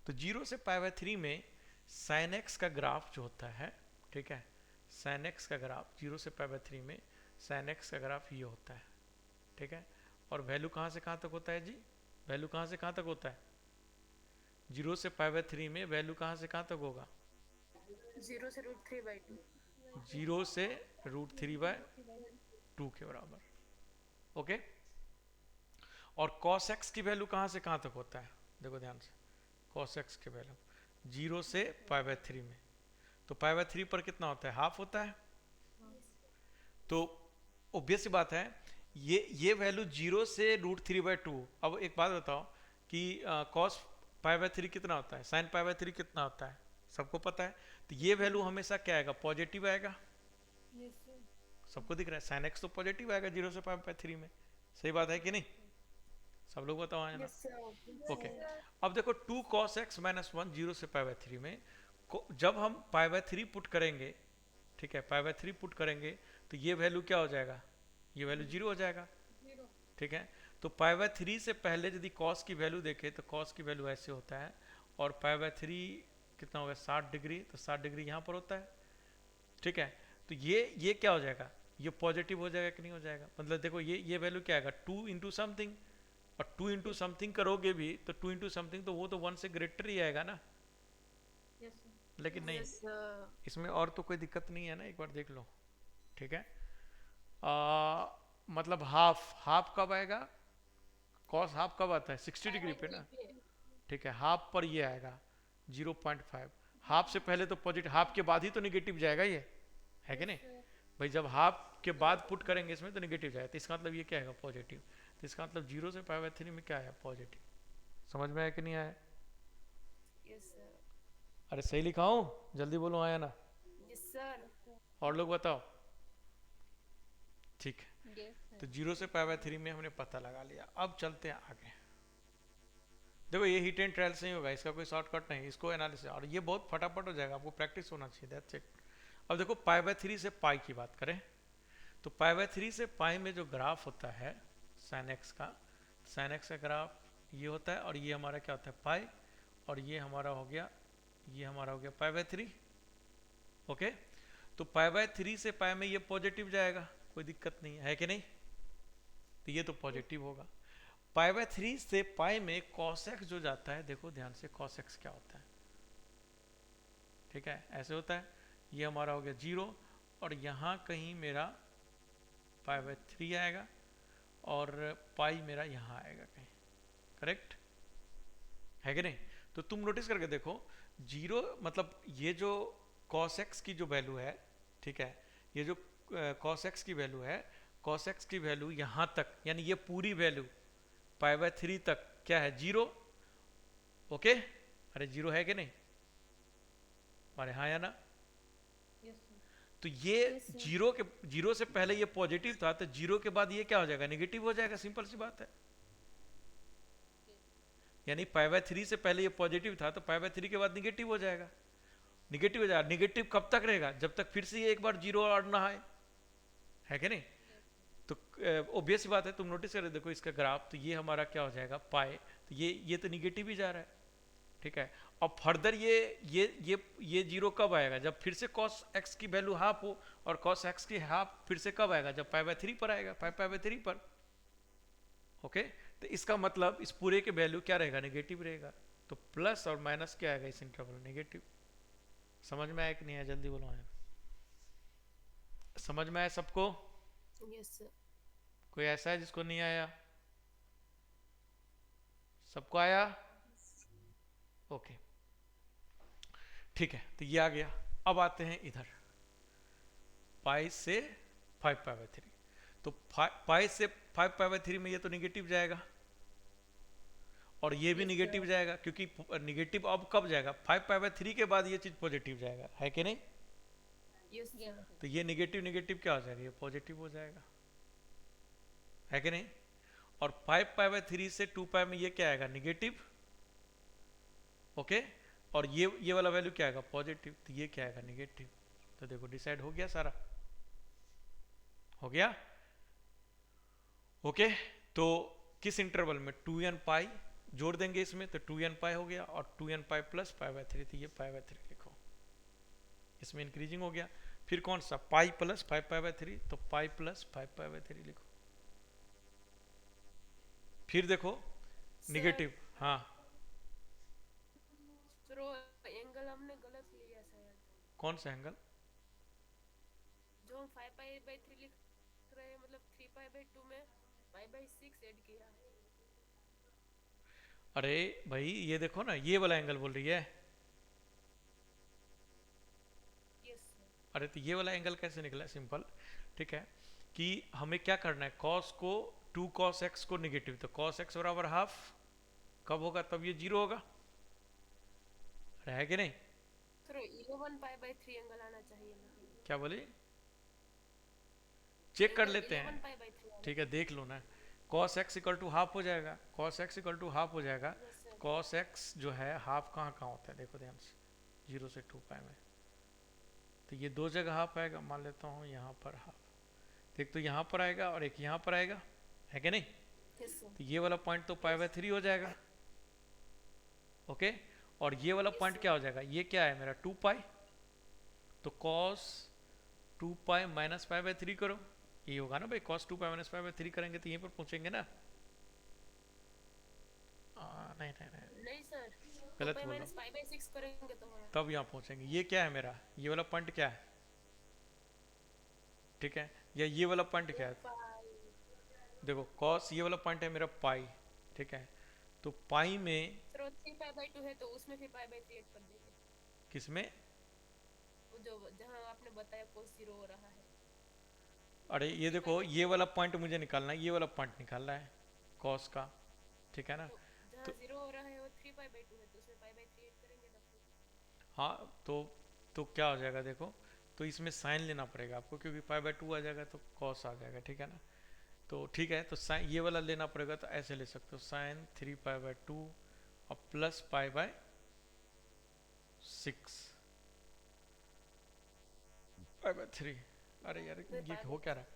तो 0 से पाई बाई 3 में साइन एक्स का ग्राफ जो होता है, ठीक है, साइन एक्स का ग्राफ 0 से पाई बाई 3 में साइन एक्स का ग्राफ ये होता है, ठीक है। और वैल्यू कहाँ से कहाँ तक होता है जी? वैल्यू कहाँ से कहाँ तक होता है? 0 से पाई बाई 3 में वैल्यू कहाँ से कहाँ तक होगा? 0 से √3/2. 0 से √3/2 के बराबर, ओके। और cos x की वैल्यू कहाँ से कहाँ तक होता है? देखो ध्यान से, cos x की वैल्यू 0 से पाई बाई 3 में, तो पाई बाई 3 पर कितना होता है? हाफ होता है। तो ऑब्वियस सी बात है ये वैल्यू 0 से √3/2। अब एक बात बताओ कि cos पाई बाई 3 कितना होता है? sin पाई बाई 3 कितना होता है? सबको पता है। तो ये वैल्यू हमेशा क्या आएगा? पॉजिटिव आएगा। सबको दिख रहा है sin x तो पॉजिटिव आएगा 0 से पाई बाई 3 में, सही बात है कि नहीं? सब लोग बताओ है ना? Yes sir. ओके, अब देखो 2 cos x - 1 0 से पाई बाई 3 में जब हम पाई बाई 3 पुट करेंगे, ठीक है, पाई बाई 3 पुट करेंगे तो ये वैल्यू क्या हो जाएगा? ये वैल्यू 0 हो जाएगा, ठीक है। तो पाई बाई 3 से पहले यदि cos की वैल्यू देखे तो cos की वैल्यू ऐसे होता है, और पाई बाई 3 कितना होगा? 60 डिग्री, तो 60 डिग्री यहाँ पर होता है, ठीक है। तो ये क्या हो जाएगा? ये पॉजिटिव हो जाएगा कि नहीं हो जाएगा? मतलब देखो ये वैल्यू क्या आएगा? 2 इंटू समथिंग, और 2 इंटू समथिंग करोगे भी तो 2 इंटू समथिंग तो वो तो 1 से ग्रेटर ही आएगा ना। लेकिन नहीं, Yes sir. इसमें और तो कोई दिक्कत नहीं है ना, एक बार देख लो, ठीक है। मतलब हाफ कब आएगा? कॉस हाफ कब आता है? 60 डिग्री पे ना, ठीक है। हाफ पर ये आएगा 0.5। हाफ से पहले तो पॉजिटिव, हाफ के बाद ही तो निगेटिव जाएगा, ये है कि नहीं भाई? जब हाफ के बाद पुट करेंगे इसमें तो निगेटिव जाएगा, तो इसका मतलब ये क्या आएगा? पॉजिटिव। तो इसका मतलब 0 से पाई बाई 3 में क्या आया? पॉजिटिव। समझ में आया कि नहीं आया? Yes sir. अरे सही लिखा हूँ? जल्दी बोलो, आया ना? Yes sir. और लोग बताओ, ठीक है। तो 0 से पाई बाई 3 में हमने पता लगा लिया। अब चलते हैं आगे। देखो ये हिट एंड ट्रायल से ही होगा, इसका कोई शॉर्टकट नहीं, इसको एनालिसिस, और ये बहुत फटाफट हो जाएगा, आपको प्रैक्टिस होना चाहिए, दैट्स इट। अब देखो पाई बाई 3 से पाई की बात करें तो पाई बाई 3 से पाई में जो ग्राफ होता है साइन एक्स का, साइन एक्स का ग्राफ ये होता है, और ये हमारा क्या होता है? पाई, और ये हमारा हो गया पाई बाई 3, ओके। तो पाई बाई 3 से पाई में ये पॉजिटिव जाएगा, कोई दिक्कत नहीं है कि नहीं? तो ये तो पॉजिटिव होगा। पाई बाई 3 से पाई में cos x जो जाता है, देखो ध्यान से cos x क्या होता है, ठीक है, ऐसे होता है। ये हमारा हो गया 0, और यहाँ कहीं मेरा पाई बाई 3 आएगा, और पाई मेरा यहाँ आएगा कहीं, करेक्ट है कि नहीं? तो तुम नोटिस करके देखो 0 मतलब ये जो cos x की जो वैल्यू है, ठीक है, ये जो cos x की वैल्यू है, cos x की वैल्यू यहाँ तक, यानी ये पूरी वैल्यू पाई बाई 3 तक क्या है? 0, ओके। अरे 0 है कि नहीं? अरे हाँ या ना? तो ये 0 से पहले ये पॉजिटिव था, तो 0 के बाद ये क्या हो जाएगा? नेगेटिव हो जाएगा, सिंपल सी बात है। यानी पाई बाई 3 से पहले ये पॉजिटिव था, तो पाई बाई 3 के बाद निगेटिव हो जाएगा, निगेटिव हो जाएगा। निगेटिव कब तक रहेगा? जब तक फिर से ये एक बार 0 और ना आए, है कि नहीं? तो ऑब्वियस बात है, तुम नोटिस कर देखो इसका ग्राफ, तो ये हमारा क्या हो जाएगा पाई, तो ये तो निगेटिव ही जा रहा है, ठीक है। और फर्दर ये जीरो कब आएगा, जब फिर से cos x की वैल्यू हाफ हो, और cos x की हाफ फिर से कब आएगा, जब पाई बाय 3 पर आएगा, पाई बाय 3 पर। ओके, तो इसका मतलब इस पूरे के वैल्यू क्या रहेगा, नेगेटिव रहेगा। तो प्लस और माइनस क्या आएगा इस इंटरवल, नेगेटिव। समझ में आया कि नहीं है, जल्दी बोलो है, समझ में आया सबको? Yes sir. कोई ऐसा है जिसको नहीं आया? सबको आया? ओके, ठीक है, तो ये आ गया। अब आते हैं इधर पाई से 5 पाई बाय 3, तो पाई से 5 पाई बाय 3 में ये तो निगेटिव जाएगा, और ये भी Yes, निगेटिव sir. जाएगा, क्योंकि निगेटिव अब कब जाएगा, 5 पाई बाय 3 के बाद ये चीज पॉजिटिव जाएगा, है कि नहीं? Yes Yes, sir. sir. तो ये निगेटिव निगेटिव क्या हो जाएगा, ये पॉजिटिव हो जाएगा, है कि नहीं? और 5 पाई बाय 3 से 2 पाई में ये क्या आएगा, निगेटिव। ओके, और ये वाला वैल्यू क्या आएगा, पॉजिटिव, तो ये क्या आएगा, निगेटिव। तो देखो डिसाइड हो गया, सारा हो गया। ओके, तो किस इंटरवल में, 2n पाई जोड़ देंगे इसमें, तो 2n पाई हो गया, और 2n pi plus pi by 3, तो ये पाई बाय 3 लिखो, इसमें इंक्रीजिंग हो गया। फिर कौन सा, पाई प्लस 5 पाई बाय 3, तो पाई प्लस 5 पाई बाय 3 लिखो। फिर देखो निगेटिव, हाँ सर वो एंगल हमने गलत लिया शायद, कौन सा एंगल, जो हम 5 पाई बाय 3 लिख रहे हैं, मतलब 3 पाई बाय 2 में पाई बाय 6 ऐड किया है। अरे भाई ये देखो ना, ये वाला एंगल बोल रही है। Yes sir. अरे तो ये वाला एंगल कैसे निकला, सिंपल, ठीक है, कि हमें क्या करना है, cos को 2 cos x को निगेटिव, तो cos x बराबर हाफ, कब होगा, तब ये जीरो होगा, है कि नहीं? सर 11 पाई बाय 3 एंगल आना चाहिए ना, क्या बोले, चेक कर लेते 11 हैं, पाई बाय 3 ठीक है, देख लो ना, cos x equal to half हो जाएगा, cos x equal to half हो जाएगा। Yes sir. cos x जो है हाफ कहाँ कहाँ होता है, देखो ध्यान से, 0 से 2 पाई में, तो ये दो जगह हाफ आएगा, मान लेता हूँ यहाँ पर हाफ, देख तो यहाँ पर आएगा और एक यहाँ पर आएगा, है कि नहीं? Yes sir. तो ये वाला पॉइंट तो पाई बाय 3 हो जाएगा, ओके, और ये वाला पॉइंट क्या हो जाएगा, ये क्या है मेरा 2 पाई, तो cos 2 pi minus pi by 3 करो, ये होगा ना भाई, cos 2 pi minus pi by 3 करेंगे तो यहीं पर पहुंचेंगे ना। नहीं नहीं नहीं, नहीं सर, गलत पाई बोला, माइनस पाई बाय 6 करेंगे तो होगा। तब यहाँ पहुंचेंगे। ये क्या है मेरा, ये वाला पॉइंट क्या है, ठीक है, या ये वाला पॉइंट क्या है, पाई। देखो cos ये वाला पॉइंट है मेरा पाई, ठीक है, तो पाई में सर वो 3 पाई बाय 2 है तो उसमें फिर पाई बाय 3 ऐड कर देंगे, किसमें, वो जो जहाँ आपने बताया cos 0 हो रहा है। अरे ये देखो ये वाला पॉइंट मुझे निकालना है, ये वाला पॉइंट निकालना है cos का, ठीक है ना, तो जहाँ तो 0 हो रहा है वो 3 पाई बाय 2 है तो उसमें पाई बाय 3 ऐड करेंगे ना फिर। हाँ तो क्या हो जाएगा देखो, तो इसमें साइन लेना पड़ेगा आपको, क्योंकि पाई बाय 2 आ जाएगा तो cos आ जाएगा, ठीक है ना, तो ठीक है, तो साइन ये वाला लेना पड़ेगा, तो ऐसे ले सकते हो, साइन 3 पाई बाय 2 और plus pi by 6 pi by 3, अरे यार ये हो क्या रहा है,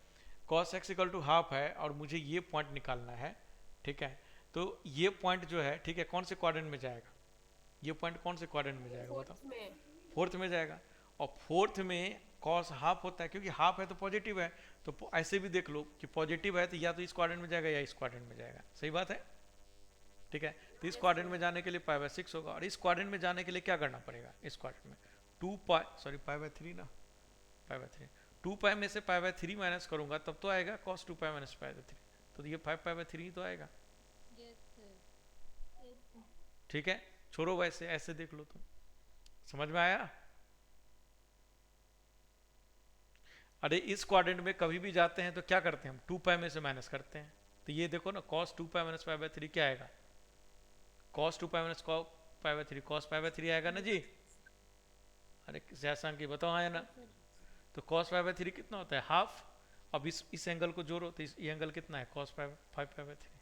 cos x equal to half है और मुझे ये पॉइंट निकालना है, ठीक है, तो ये पॉइंट जो है, ठीक है, कौन से क्वाड्रेंट में जाएगा, ये पॉइंट कौन से क्वाड्रेंट में जाएगा बताओ, फोर्थ में। फोर्थ में जाएगा, और फोर्थ में cos हाफ होता है, क्योंकि हाफ है तो पॉजिटिव है, तो ऐसे भी देख लो कि पॉजिटिव है तो या तो इस क्वाड्रेंट में जाएगा या इस क्वाड्रेंट में जाएगा, सही बात है, ठीक है, तो इस क्वाड्रेंट में जाने के लिए पाई बाय 6 होगा, और इस क्वाड्रेंट में जाने के लिए क्या करना पड़ेगा, इस क्वाड्रेंट में 2 पाई, सॉरी पाई बाय 3 ना, पाई बाय 3, 2 पाई में से पाई बाय 3 माइनस करूंगा तब तो आएगा cos 2 pi minus pi by 3, तो ये 5 पाई बाय 3 ही तो आएगा, Yes, sir. Yes, sir. ठीक है, छोड़ो वैसे, ऐसे देख लो तुम, समझ में आया? अरे इस क्वाड्रेंट में कभी भी जाते हैं तो क्या करते हैं हम, 2 पाई में से माइनस करते हैं, तो ये देखो ना cos 2 pi minus pi by 3 क्या आएगा, cos 2 pi minus pi by 3 cos pi by 3 आएगा ना जी, अरे जैसा कि बताओ आया ना, तो cos पाई बाय 3 कितना होता है, हाफ, अब इस एंगल को जोड़ो तो ये एंगल कितना है, cos 5 pi by 3,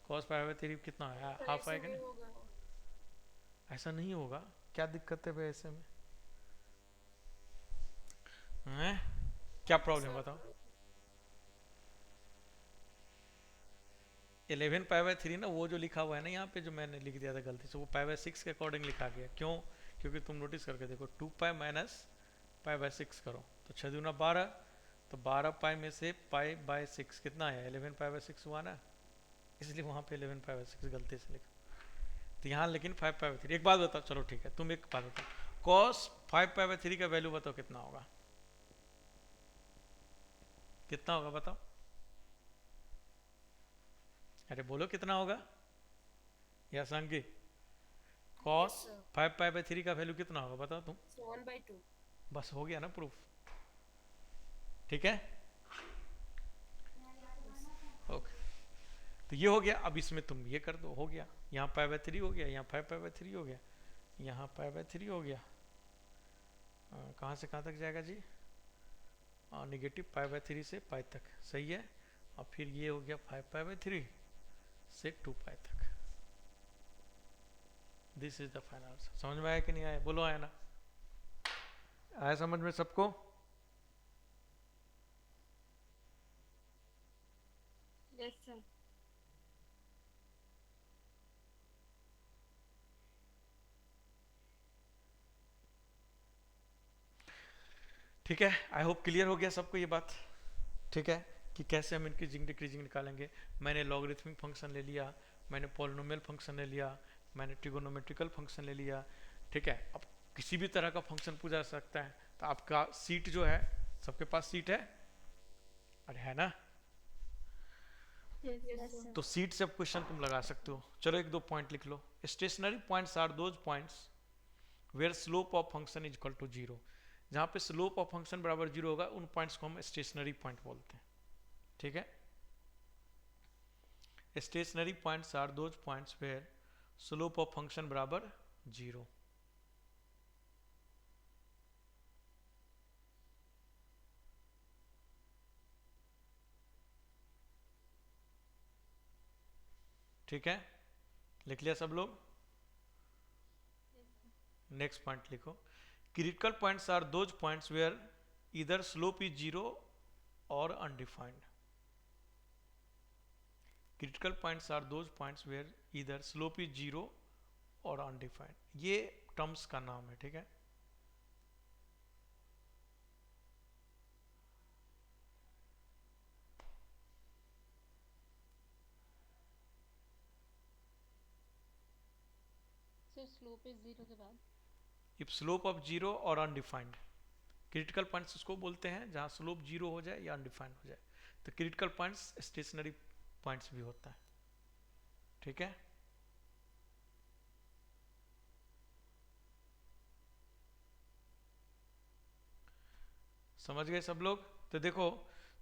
cos pi by 3 कितना है, सर हाफ ऐसे आएगा नहीं ना, होगा। ऐसा नहीं होगा, क्या दिक्कत है भाई ऐसे में, हैं क्या प्रॉब्लम सर बताओ, 11 पाई बाय 3 ना, वो जो लिखा हुआ है ना यहाँ पे, जो मैंने लिख दिया था गलती से, वो पाई बाय 6 के अकॉर्डिंग लिखा गया। क्यों? क्योंकि तुम नोटिस करके देखो, 2 पाई माइनस पाई बाय 6 करो तो 6 दूना 12, तो 12 पाई में से पाई बाय 6 कितना है? 11 पाई बाय 6 हुआ ना, इसलिए वहाँ पे 11 पाई बाय 6 गलती से लिखा। तो यहाँ लेकिन 5 पाई बाय 3। एक बात बताओ, चलो ठीक है, तुम एक बात बताओ, कॉस 5 पाई बाय 3 का वैल्यू बताओ कितना होगा? कितना होगा बताओ? अरे बोलो कितना होगा? या संगी, कॉस 5 पाई बाय 3 का वैल्यू कितना होगा बताओ तुम? 1/2। बस हो गया ना प्रूफ, ठीक है? ओके, तो ये हो गया। अब इसमें तुम ये कर दो, हो गया। यहाँ पाई बाय 3 हो गया, यहाँ 5 पाई बाय 3 हो गया, यहाँ पाई बाय 3 हो गया। कहाँ से कहाँ तक जाएगा जी? नेगेटिव पाई बाय 3 से पाई तक, सही है। और फिर ये हो गया 5 पाई बाय 3 से 2 पाई तक। This is the final answer. समझ में आया कि नहीं आया? बोलो आया ना? आया समझ में सबको? Yes sir. ठीक है, आई होप क्लियर हो गया सबको ये बात, ठीक है, कि कैसे हम इंक्रीजिंग डिक्रीजिंग निकालेंगे। मैंने लॉगरिथमिक फंक्शन ले लिया, मैंने पॉलिनोमियल फंक्शन ले लिया, मैंने ट्रिगोनोमेट्रिकल फंक्शन ले लिया, ठीक है। अब किसी भी तरह का फंक्शन पूछा सकता है। तो आपका सीट जो है, सबके पास सीट है? अरे है ना? Yes sir. तो सीट से अब क्वेश्चन तुम लगा सकते हो। चलो एक दो पॉइंट लिख लो। Stationary points are those points where slope of function is equal to 0। जहाँ पे स्लोप ऑफ फंक्शन बराबर 0 होगा, उन पॉइंट्स को हम स्टेशनरी पॉइंट बोलते हैं, ठीक है। Stationary points are those points where slope of function बराबर 0। ठीक है, लिख लिया सब लोग? नेक्स्ट पॉइंट लिखो। Critical points are those points where either slope is 0 और undefined. Critical points are those points where either slope is 0 और अनडिफाइंड। ये टर्म्स का नाम है, ठीक है। सर स्लोप इज 0 के बाद इफ स्लोप ऑफ 0 और अनडिफाइंड, क्रिटिकल पॉइंट्स उसको बोलते हैं जहां स्लोप 0 हो जाए या अनडिफाइंड हो जाए। तो क्रिटिकल पॉइंट्स स्टेशनरी पॉइंट्स भी होता है, ठीक है। समझ गए सब लोग? तो देखो,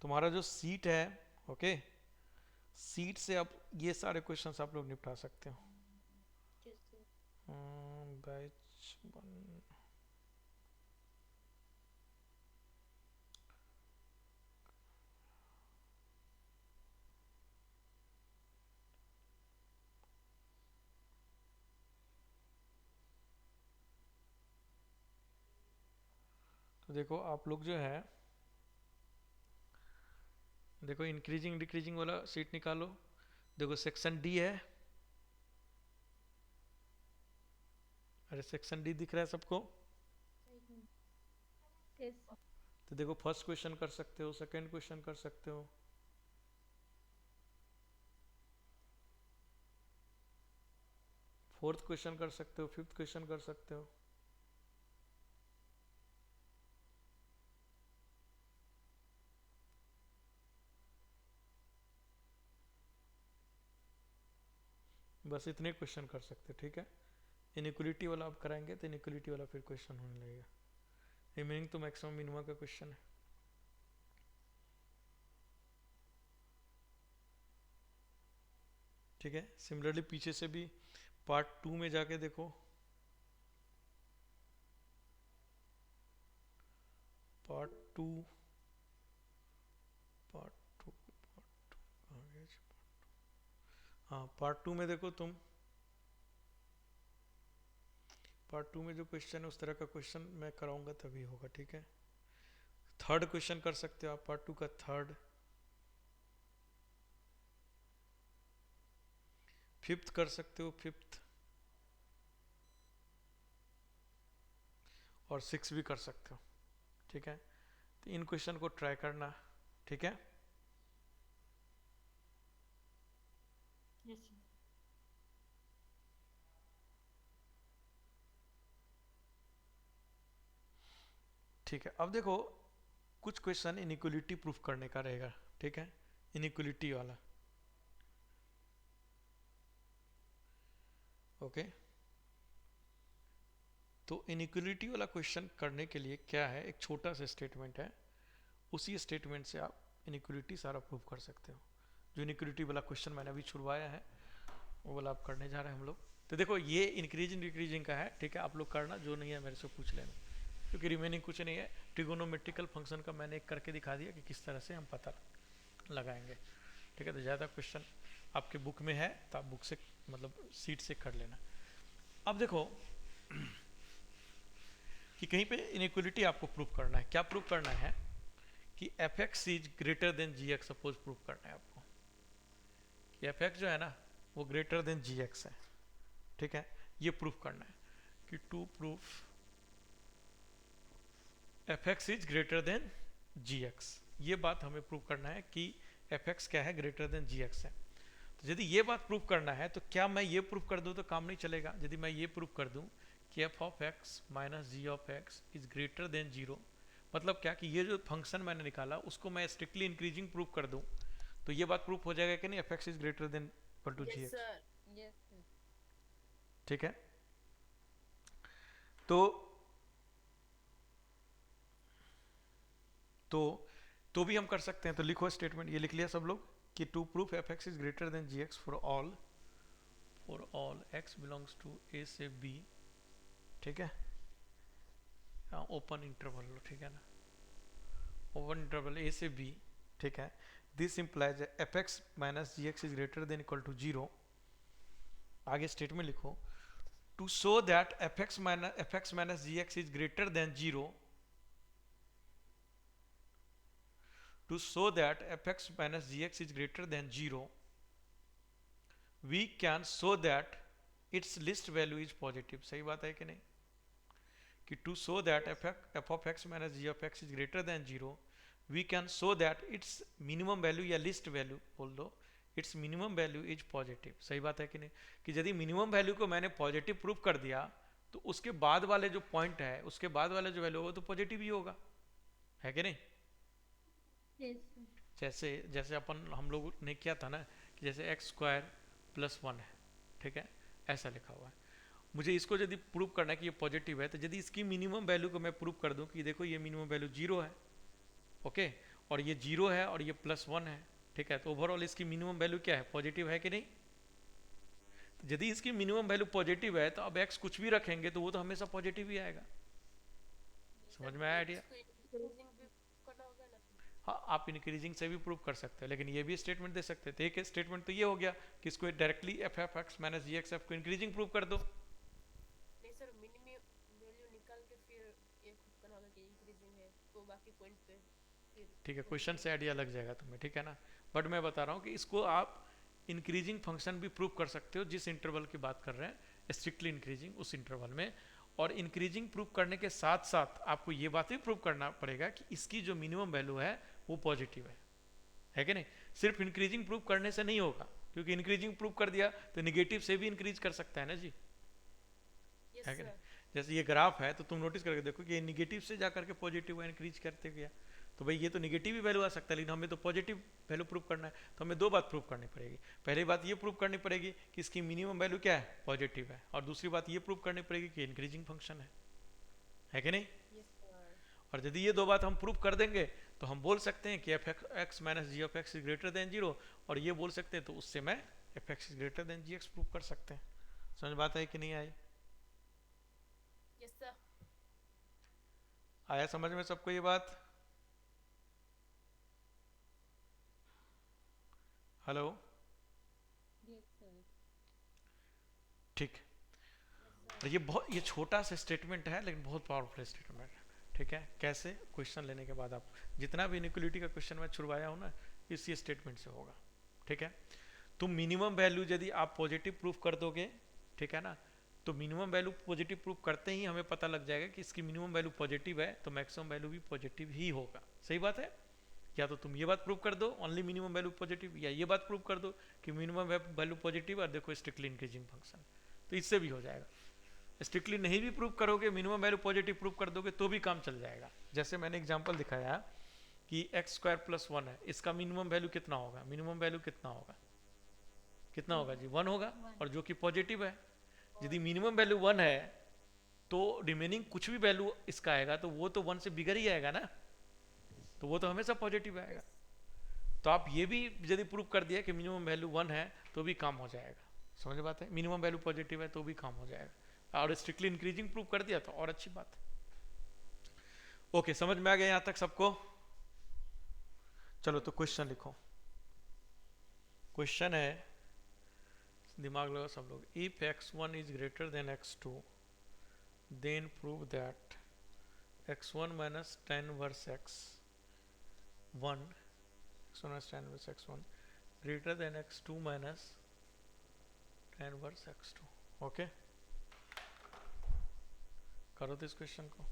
तुम्हारा जो सीट है, ओके, सीट से अब ये सारे क्वेश्चंस आप लोग निपटा सकते हो। बैच 1, तो देखो आप लोग जो है, देखो इंक्रीजिंग डिक्रीजिंग वाला सीट निकालो। देखो सेक्शन डी है, अरे सेक्शन डी दिख रहा है सबको? यस। तो देखो फर्स्ट क्वेश्चन कर सकते हो, सेकंड क्वेश्चन कर सकते हो, फोर्थ क्वेश्चन कर सकते हो, फिफ्थ क्वेश्चन कर सकते हो। बस इतने क्वेश्चन कर सकते हो, ठीक है। इनइक्वलिटी वाला आप कराएंगे तो इनइक्वलिटी वाला फिर क्वेश्चन होने लगेगा। रिमेनिंग तो मैक्सिमम मिनिमम का क्वेश्चन है। ठीक है, सिमिलरली पीछे से भी पार्ट 2 में जाके देखो, पार्ट टू हाँ पार्ट 2 में देखो तुम, पार्ट 2 में जो क्वेश्चन है उस तरह का क्वेश्चन मैं कराऊंगा तभी होगा, ठीक है। थर्ड क्वेश्चन कर सकते हो आप पार्ट 2 का, थर्ड। फिफ्थ कर सकते हो, फिफ्थ, और सिक्स भी कर सकते हो, ठीक है। तो इन क्वेश्चन को ट्राई करना, ठीक है। Yes sir. ठीक है, अब देखो कुछ क्वेश्चन इनइक्वलिटी प्रूफ करने का रहेगा, ठीक है, इनइक्वलिटी वाला, ओके। तो इनइक्वलिटी वाला क्वेश्चन करने के लिए क्या है, एक छोटा सा स्टेटमेंट है, उसी स्टेटमेंट से आप इनइक्वलिटी सारा प्रूफ कर सकते हो। जो इनइक्वलिटी वाला क्वेश्चन मैंने अभी छुड़वाया है वो वाला आप करने जा रहे हैं हम लोग। तो देखो ये इंक्रीजिंग डिक्रीजिंग का है, ठीक है, आप लोग करना, जो नहीं है मेरे से पूछ लेना, क्योंकि रिमेनिंग कुछ नहीं है। ट्रिगोनोमेट्रिकल फंक्शन का मैंने एक करके दिखा दिया कि किस तरह से हम पता लगाएंगे, ठीक है। तो ज़्यादा क्वेश्चन आपके बुक में है तो आप बुक से मतलब सीट से कर लेना। अब देखो कि कहीं पे इनइक्वलिटी आपको प्रूफ करना है, क्या प्रूफ करना है कि f x is greater than ji x, suppose proof करना है आपको कि एफ एक्स जो है ना वो ग्रेटर देन जी एक्स है, ठीक है। ये प्रूफ करना है कि to proof F x is greater than ji x, ये बात हमें प्रूव करना है कि एफ एक्स क्या है, ग्रेटर देन जी एक्स है। तो यदि ये बात प्रूव करना है तो क्या मैं ये प्रूव कर दूं तो काम नहीं चलेगा। यदि मैं ये प्रूव कर दूं कि f of x minus g of x is greater than zero, मतलब क्या कि ये जो फंक्शन मैंने निकाला उसको मैं स्ट्रिक्टली इंक्रीजिंग प्रूव कर दूं तो ये बात प्रूफ हो जाएगा कि नहीं, f x is greater than equal to g yes x, sir. Yes sir. ठीक है। तो तो भी हम कर सकते हैं, तो लिखो स्टेटमेंट, ये लिख लिया सब लोग कि to proof F x is greater than ji X for all X belongs to A से बी, ठीक है, ओपन इंटरवल, ठीक है ना, ओपन इंटरवल ए से बी, ठीक है। This implies f x minus ji x is greater than equal to zero. आगे स्टेटमेंट लिखो, to show that f x minus ji x is greater than zero, to show that fx minus gx is greater than 0, we can show that its least value is positive। सही बात है कि नहीं, कि to show that f of x minus g of x is greater than 0, we can show that its minimum value या least value बोल दो, its minimum value is positive। सही बात है कि नहीं, कि यदि minimum value को मैंने पॉजिटिव प्रूफ कर दिया तो उसके बाद वाले जो पॉइंट है, उसके बाद वाला जो वैल्यू होगा तो पॉजिटिव ही होगा, है कि नहीं। जैसे जैसे अपन हम लोग ने किया था ना कि जैसे एक्स स्क्वायर प्लस 1 है, ठीक है, ऐसा लिखा हुआ है। मुझे इसको यदि प्रूव करना है कि ये पॉजिटिव है, तो यदि इसकी मिनिमम वैल्यू को मैं प्रूव कर दूं कि देखो ये मिनिमम वैल्यू 0 है, ओके, और ये 0 है और ये +1 है, ठीक है, तो ओवरऑल इसकी मिनिमम वैल्यू क्या है, पॉजिटिव है कि नहीं। तो यदि इसकी मिनिमम वैल्यू पॉजिटिव है तो अब एक्स कुछ भी रखेंगे तो वो तो हमेशा पॉजिटिव ही आएगा। समझ में आया आइडिया। हाँ, आप इंक्रीजिंग से भी प्रूव कर सकते हैं, लेकिन ये भी स्टेटमेंट दे सकते थे। एक स्टेटमेंट तो ये हो गया कि इसको directly F F x minus जी एक्स एफ को इंक्रीजिंग प्रूव कर दो। नहीं सर, मिनिमम वैल्यू निकाल के फिर ये खुद करना होगा कि इंक्रीजिंग है तो बाकी पॉइंट पे फिर, ठीक है, क्वेश्चन से आइडिया लग जाएगा तुम्हें, ठीक है ना। बट मैं बता रहा हूँ कि इसको आप इंक्रीजिंग फंक्शन भी प्रूव कर सकते हो जिस इंटरवल की बात कर रहे हैं, स्ट्रिक्टली इंक्रीजिंग उस इंटरवल में। और इंक्रीजिंग प्रूव करने के साथ साथ आपको ये बात भी प्रूव करना पड़ेगा कि इसकी जो मिनिमम वैल्यू है वो पॉजिटिव है कि नहीं। सिर्फ इंक्रीजिंग प्रूव करने से नहीं होगा, क्योंकि इंक्रीजिंग प्रूव कर दिया तो निगेटिव से भी इंक्रीज कर सकता है ना जी, है कि नहीं। जैसे ये ग्राफ है तो तुम नोटिस करके देखो कि ये निगेटिव से जाकर के पॉजिटिव इंक्रीज करते गया, तो भाई ये तो निगेटिव ही वैल्यू आ सकता है, लेकिन हमें तो पॉजिटिव वैल्यू प्रूव करना है, तो हमें दो बात प्रूव करनी पड़ेगी। पहली बात ये प्रूव करनी पड़ेगी कि इसकी मिनिमम वैल्यू क्या है, पॉजिटिव है, और दूसरी बात ये प्रूव करनी पड़ेगी कि इंक्रीजिंग फंक्शन है कि नहीं। और यदि ये दो बात हम प्रूव कर देंगे तो हम बोल सकते हैं कि f x minus g of x is greater than 0, और ये बोल सकते हैं तो उससे मैं f x is greater than ji x prove कर सकते हैं। समझ बात आई कि नहीं आई। Yes sir. आया समझ में सबको ये बात। हेलो, ठीक। ये छोटा सा स्टेटमेंट है लेकिन बहुत पावरफुल स्टेटमेंट है, ठीक है। कैसे, क्वेश्चन लेने के बाद आप जितना भी इनइक्वलिटी का क्वेश्चन मैं छुड़वाया हूँ ना, इसी स्टेटमेंट से होगा, ठीक है। तो मिनिमम वैल्यू यदि आप पॉजिटिव प्रूफ कर दोगे, ठीक है ना, तो मिनिमम वैल्यू पॉजिटिव प्रूफ करते ही हमें पता लग जाएगा कि इसकी मिनिमम वैल्यू पॉजिटिव है, तो मैक्सिमम वैल्यू भी पॉजिटिव ही होगा। सही बात है? या तो तुम ये बात प्रूव कर दो ओनली मिनिमम वैल्यू पॉजिटिव, या ये बात प्रूव कर दो कि मिनिमम वैल्यू पॉजिटिव और देखो स्ट्रिक्टली इंक्रीजिंग फंक्शन, तो इससे भी हो जाएगा। स्ट्रिक्टली नहीं भी प्रूव करोगे, मिनिमम वैल्यू पॉजिटिव प्रूव कर दोगे तो भी काम चल जाएगा। जैसे मैंने एग्जांपल दिखाया कि x² + 1 है, इसका मिनिमम वैल्यू कितना होगा, मिनिमम वैल्यू कितना होगा, कितना होगा जी, 1 होगा, और जो कि पॉजिटिव है। यदि मिनिमम वैल्यू 1 है तो रिमेनिंग कुछ भी वैल्यू इसका आएगा तो वो तो 1 से बिगर ही आएगा ना, तो वो तो हमेशा पॉजिटिव आएगा। तो आप ये भी यदि प्रूव कर दिया कि मिनिमम वैल्यू 1 है तो भी काम हो जाएगा। समझ बात है? मिनिमम वैल्यू पॉजिटिव है तो भी काम हो जाएगा, और स्ट्रिक्टली इंक्रीजिंग प्रूव कर दिया तो और अच्छी बात है। ओके, समझ में आ गया यहां तक सबको? चलो तो क्वेश्चन लिखो। क्वेश्चन है, दिमाग लगाओ सब लोग। If x1 is greater than x2 then prove that x1 minus tan inverse x1 tan inverse x1 greater than x2 minus tan inverse x2। Okay, करो तो इस क्वेश्चन को।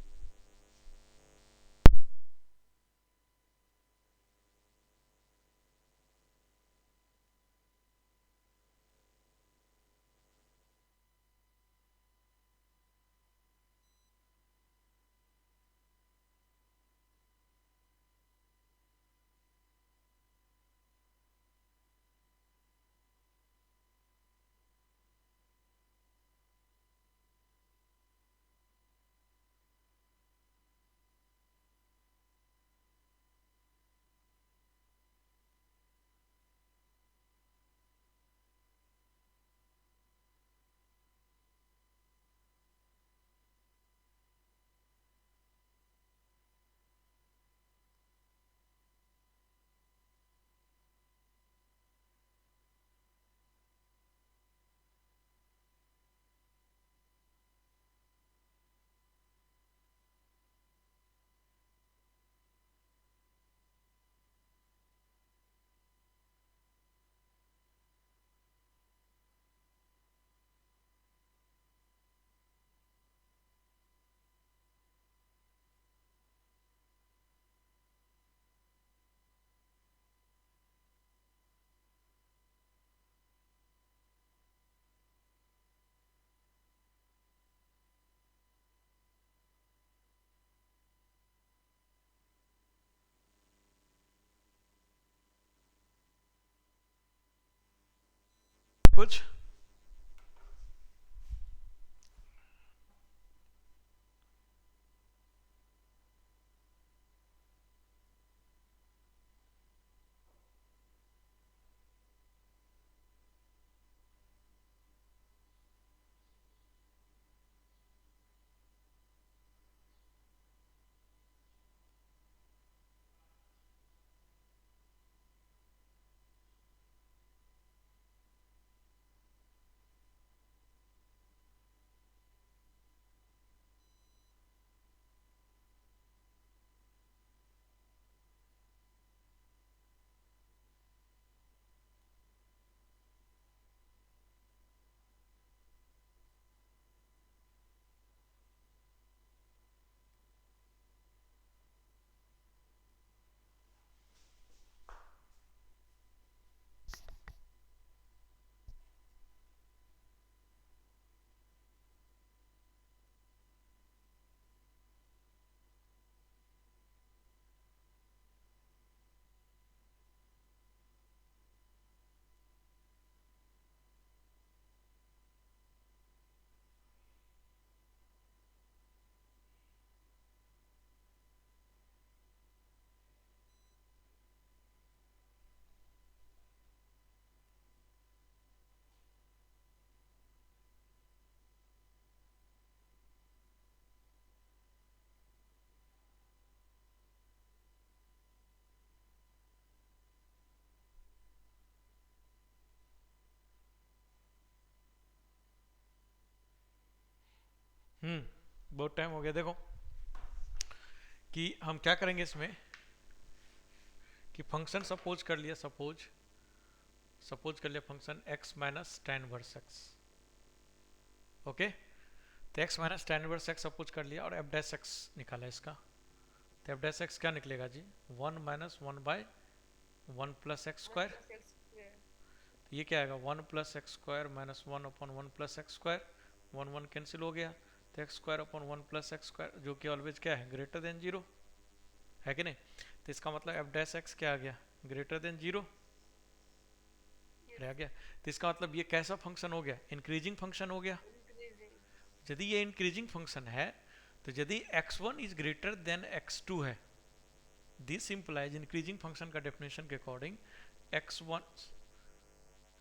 कुछ बहुत टाइम हो गया। देखो कि हम क्या करेंगे इसमें कि फंक्शन सपोज कर लिया, सपोज कर लिया function x minus tan inverse x, okay. तो x minus tan inverse x suppose कर लिया और एफ डैश एक्स निकाला इसका, तो एफ डैश एक्स क्या निकलेगा जी, 1 minus 1 by 1 plus x square. तो ये क्या आएगा, 1 plus x square minus 1 upon 1 plus x square, 1 1 cancel हो गया, तो x square upon 1 plus x square जो कि ऑलवेज क्या है, ग्रेटर देन जीरो, है कि नहीं। तो इसका मतलब एफ डैश एक्स क्या आ गया, ग्रेटर देन जीरो रह गया। तो इसका मतलब ये कैसा फंक्शन हो गया, इंक्रीजिंग फंक्शन हो गया। यदि ये इंक्रीजिंग फंक्शन है तो यदि x1 is greater than x2 है, दिस इंप्लाइज इंक्रीजिंग फंक्शन का डेफिनेशन के अकॉर्डिंग x1,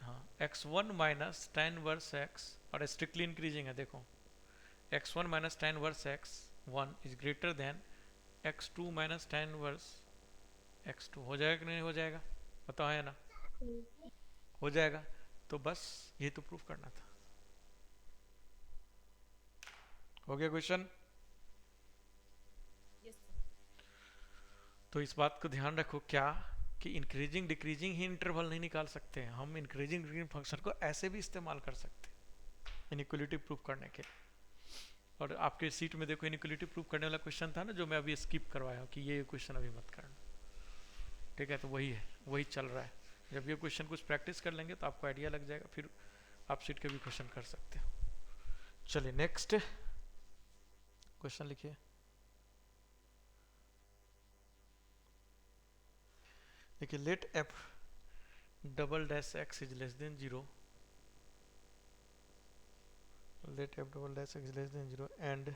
हाँ x1 minus tan inverse x, और स्ट्रिक्टली इंक्रीजिंग है, देखो x1 minus tan inverse x1 is greater than x2 minus tan inverse x2। हो जाएगा कि नहीं हो जाएगा, बताओ है ना, हो जाएगा। तो बस ये तो प्रूफ करना था, हो गया क्वेश्चन। यस तो इस बात को ध्यान रखो क्या, कि इंक्रीजिंग डिक्रीजिंग ही इंटरवल नहीं निकाल सकते हैं हम, इंक्रीजिंग डिक्रीजिंग फंक्शन को ऐसे भी इस्तेमाल कर सकते हैं इनइक्वलिटी प्रूफ करने के। और आपके सीट में देखो इनइक्वलिटी प्रूफ करने वाला क्वेश्चन था ना, जो मैं अभी स्किप करवाया हूँ कि ये क्वेश्चन अभी मत करना, ठीक है। तो वही है, वही चल रहा है। जब ये क्वेश्चन कुछ प्रैक्टिस कर लेंगे तो आपको आइडिया लग जाएगा, फिर आप सीट के भी क्वेश्चन कर सकते हो। चलिए नेक्स्ट क्वेश्चन लिखिए। देखिए let f double dash x is less than zero, let f double dash x less than 0 and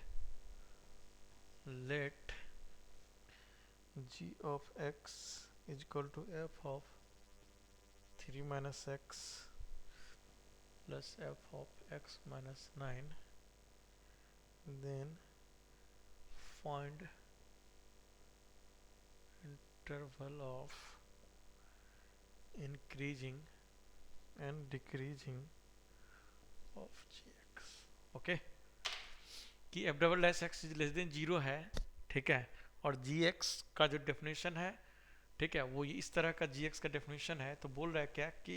let g of x is equal to f of 3 minus x plus f of x minus 9, then find interval of increasing and decreasing of gx, okay. कि F double dash x is less than zero है, ठीक है, और जी x का जो definition है, ठीक है, वो इस तरह का जी एक्स का डेफिनेशन है। तो बोल रहा है क्या कि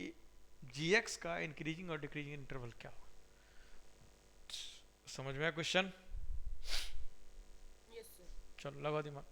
जी एक्स का इंक्रीजिंग और डिक्रीजिंग इंटरवल क्या होगा। समझ में आया क्वेश्चन, यस सर। चलो लगा दिमाग।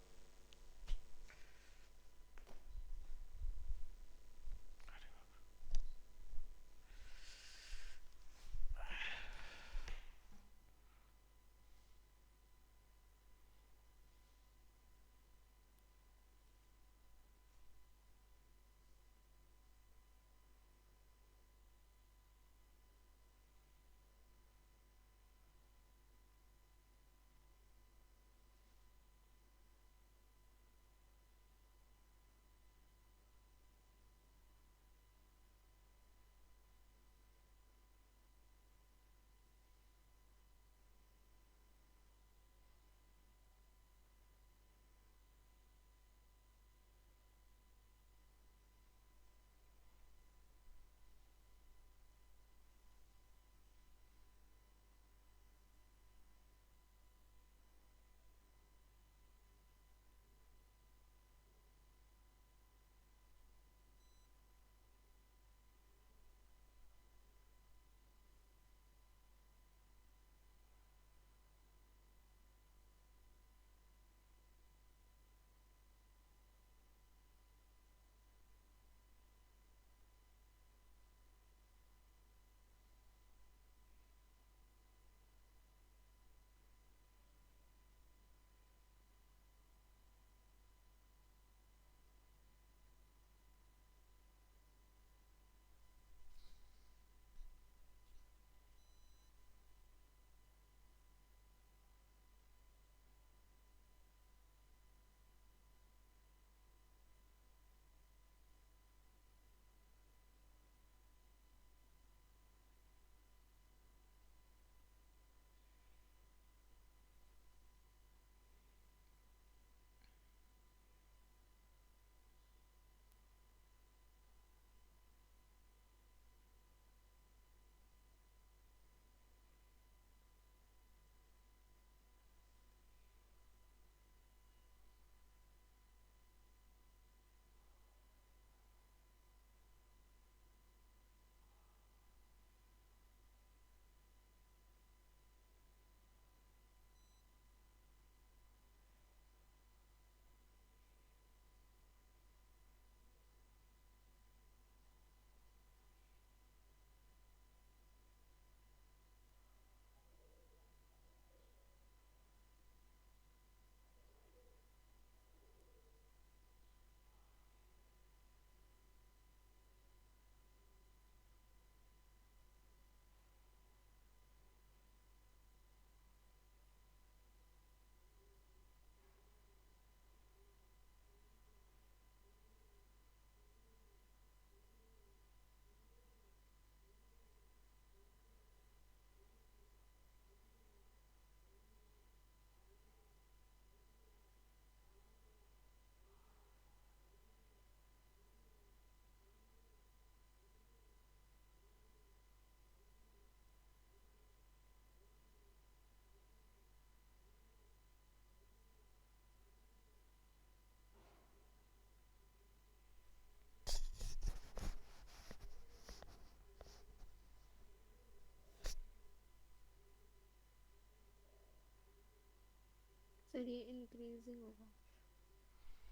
फिर ये इंक्रीजिंग होगा,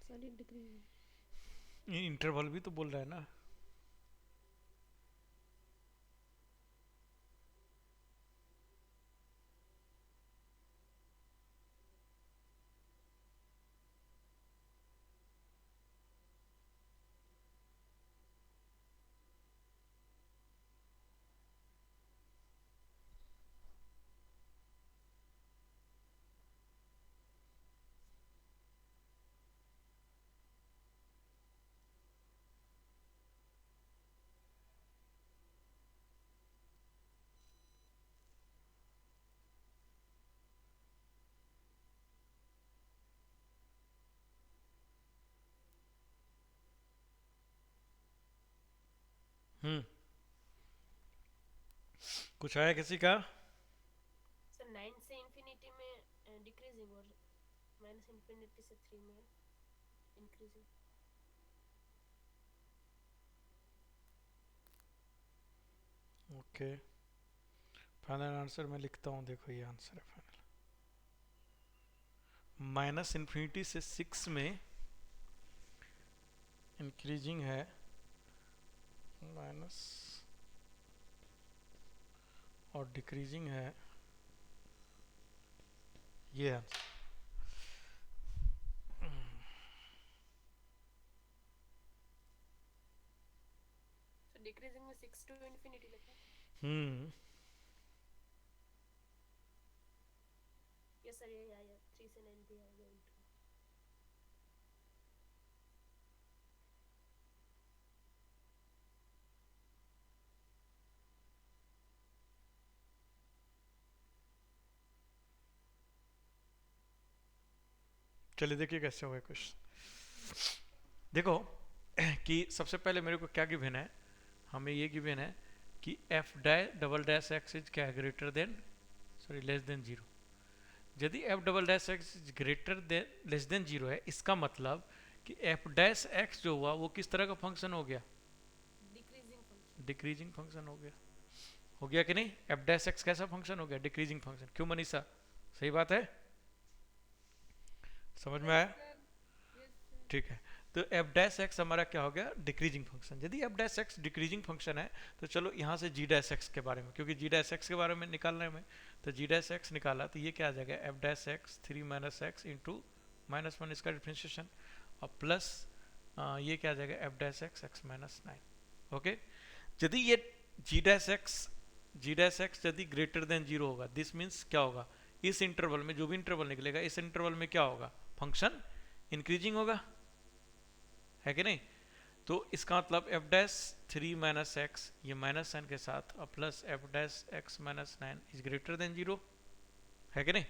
सॉरी डिक्रीजिंग। ये इंटरवल भी तो बोल रहा है ना। हम्म, कुछ आया किसी का? सर 9 से इंफिनिटी में डिक्रीजिंग और माइनस इंफिनिटी से 3 में इंक्रीजिंग। ओके, फाइनल आंसर मैं लिखता हूँ, देखो ये आंसर है फाइनल। माइनस इन्फिनिटी से 6 में इंक्रीजिंग है, माइनस और डिक्रीजिंग है, ये आंसर। सो डिक्रीजिंग में 6 टू इंफिनिटी लिखा है। हम्म, यस सर, ये आया 3 से 9 भी आ गया इंटू। चलिए देखिए कैसे होगा क्वेश्चन। देखो कि सबसे पहले मेरे को क्या गिवन है, हमें ये गिवन है कि F double dash x is क्या, greater than, sorry less than zero. यदि F double dash x is greater than less than zero है, इसका मतलब कि एफ डैश एक्स जो हुआ वो किस तरह का फंक्शन हो गया, डिक्रीजिंग फंक्शन। डिक्रीजिंग फंक्शन हो गया कि नहीं? एफ डैश एक्स कैसा फंक्शन हो गया, डिक्रीजिंग फंक्शन। क्यों मनीषा, सही बात है, समझ में आया? ठीक है, तो एफ डैश एक्स हमारा क्या हो गया, डिक्रीजिंग फंक्शन। यदि F dash x decreasing function है तो चलो यहाँ से जी डैश एक्स के बारे में, क्योंकि जी डैश एक्स के बारे में निकालना है हमें, तो जी डैश एक्स निकाला तो ये क्या आ जाएगा, F dash x 3 minus x into minus one, इसका डिफ्रेंशिएशन, और प्लस ये क्या आ जाएगा, F dash x x minus 9। Okay, यदि ये जी डैश एक्स यदि ग्रेटर देन जीरो होगा, दिस मीन्स क्या होगा, इस इंटरवल में जो भी इंटरवल निकलेगा, इस इंटरवल में क्या होगा, फंक्शन इंक्रीजिंग होगा, है कि नहीं? तो इसका मतलब एफ डैश 3 माइनस एक्स, ये माइनस साइन के साथ, और plus F dash x minus 9 is greater than zero, है कि नहीं?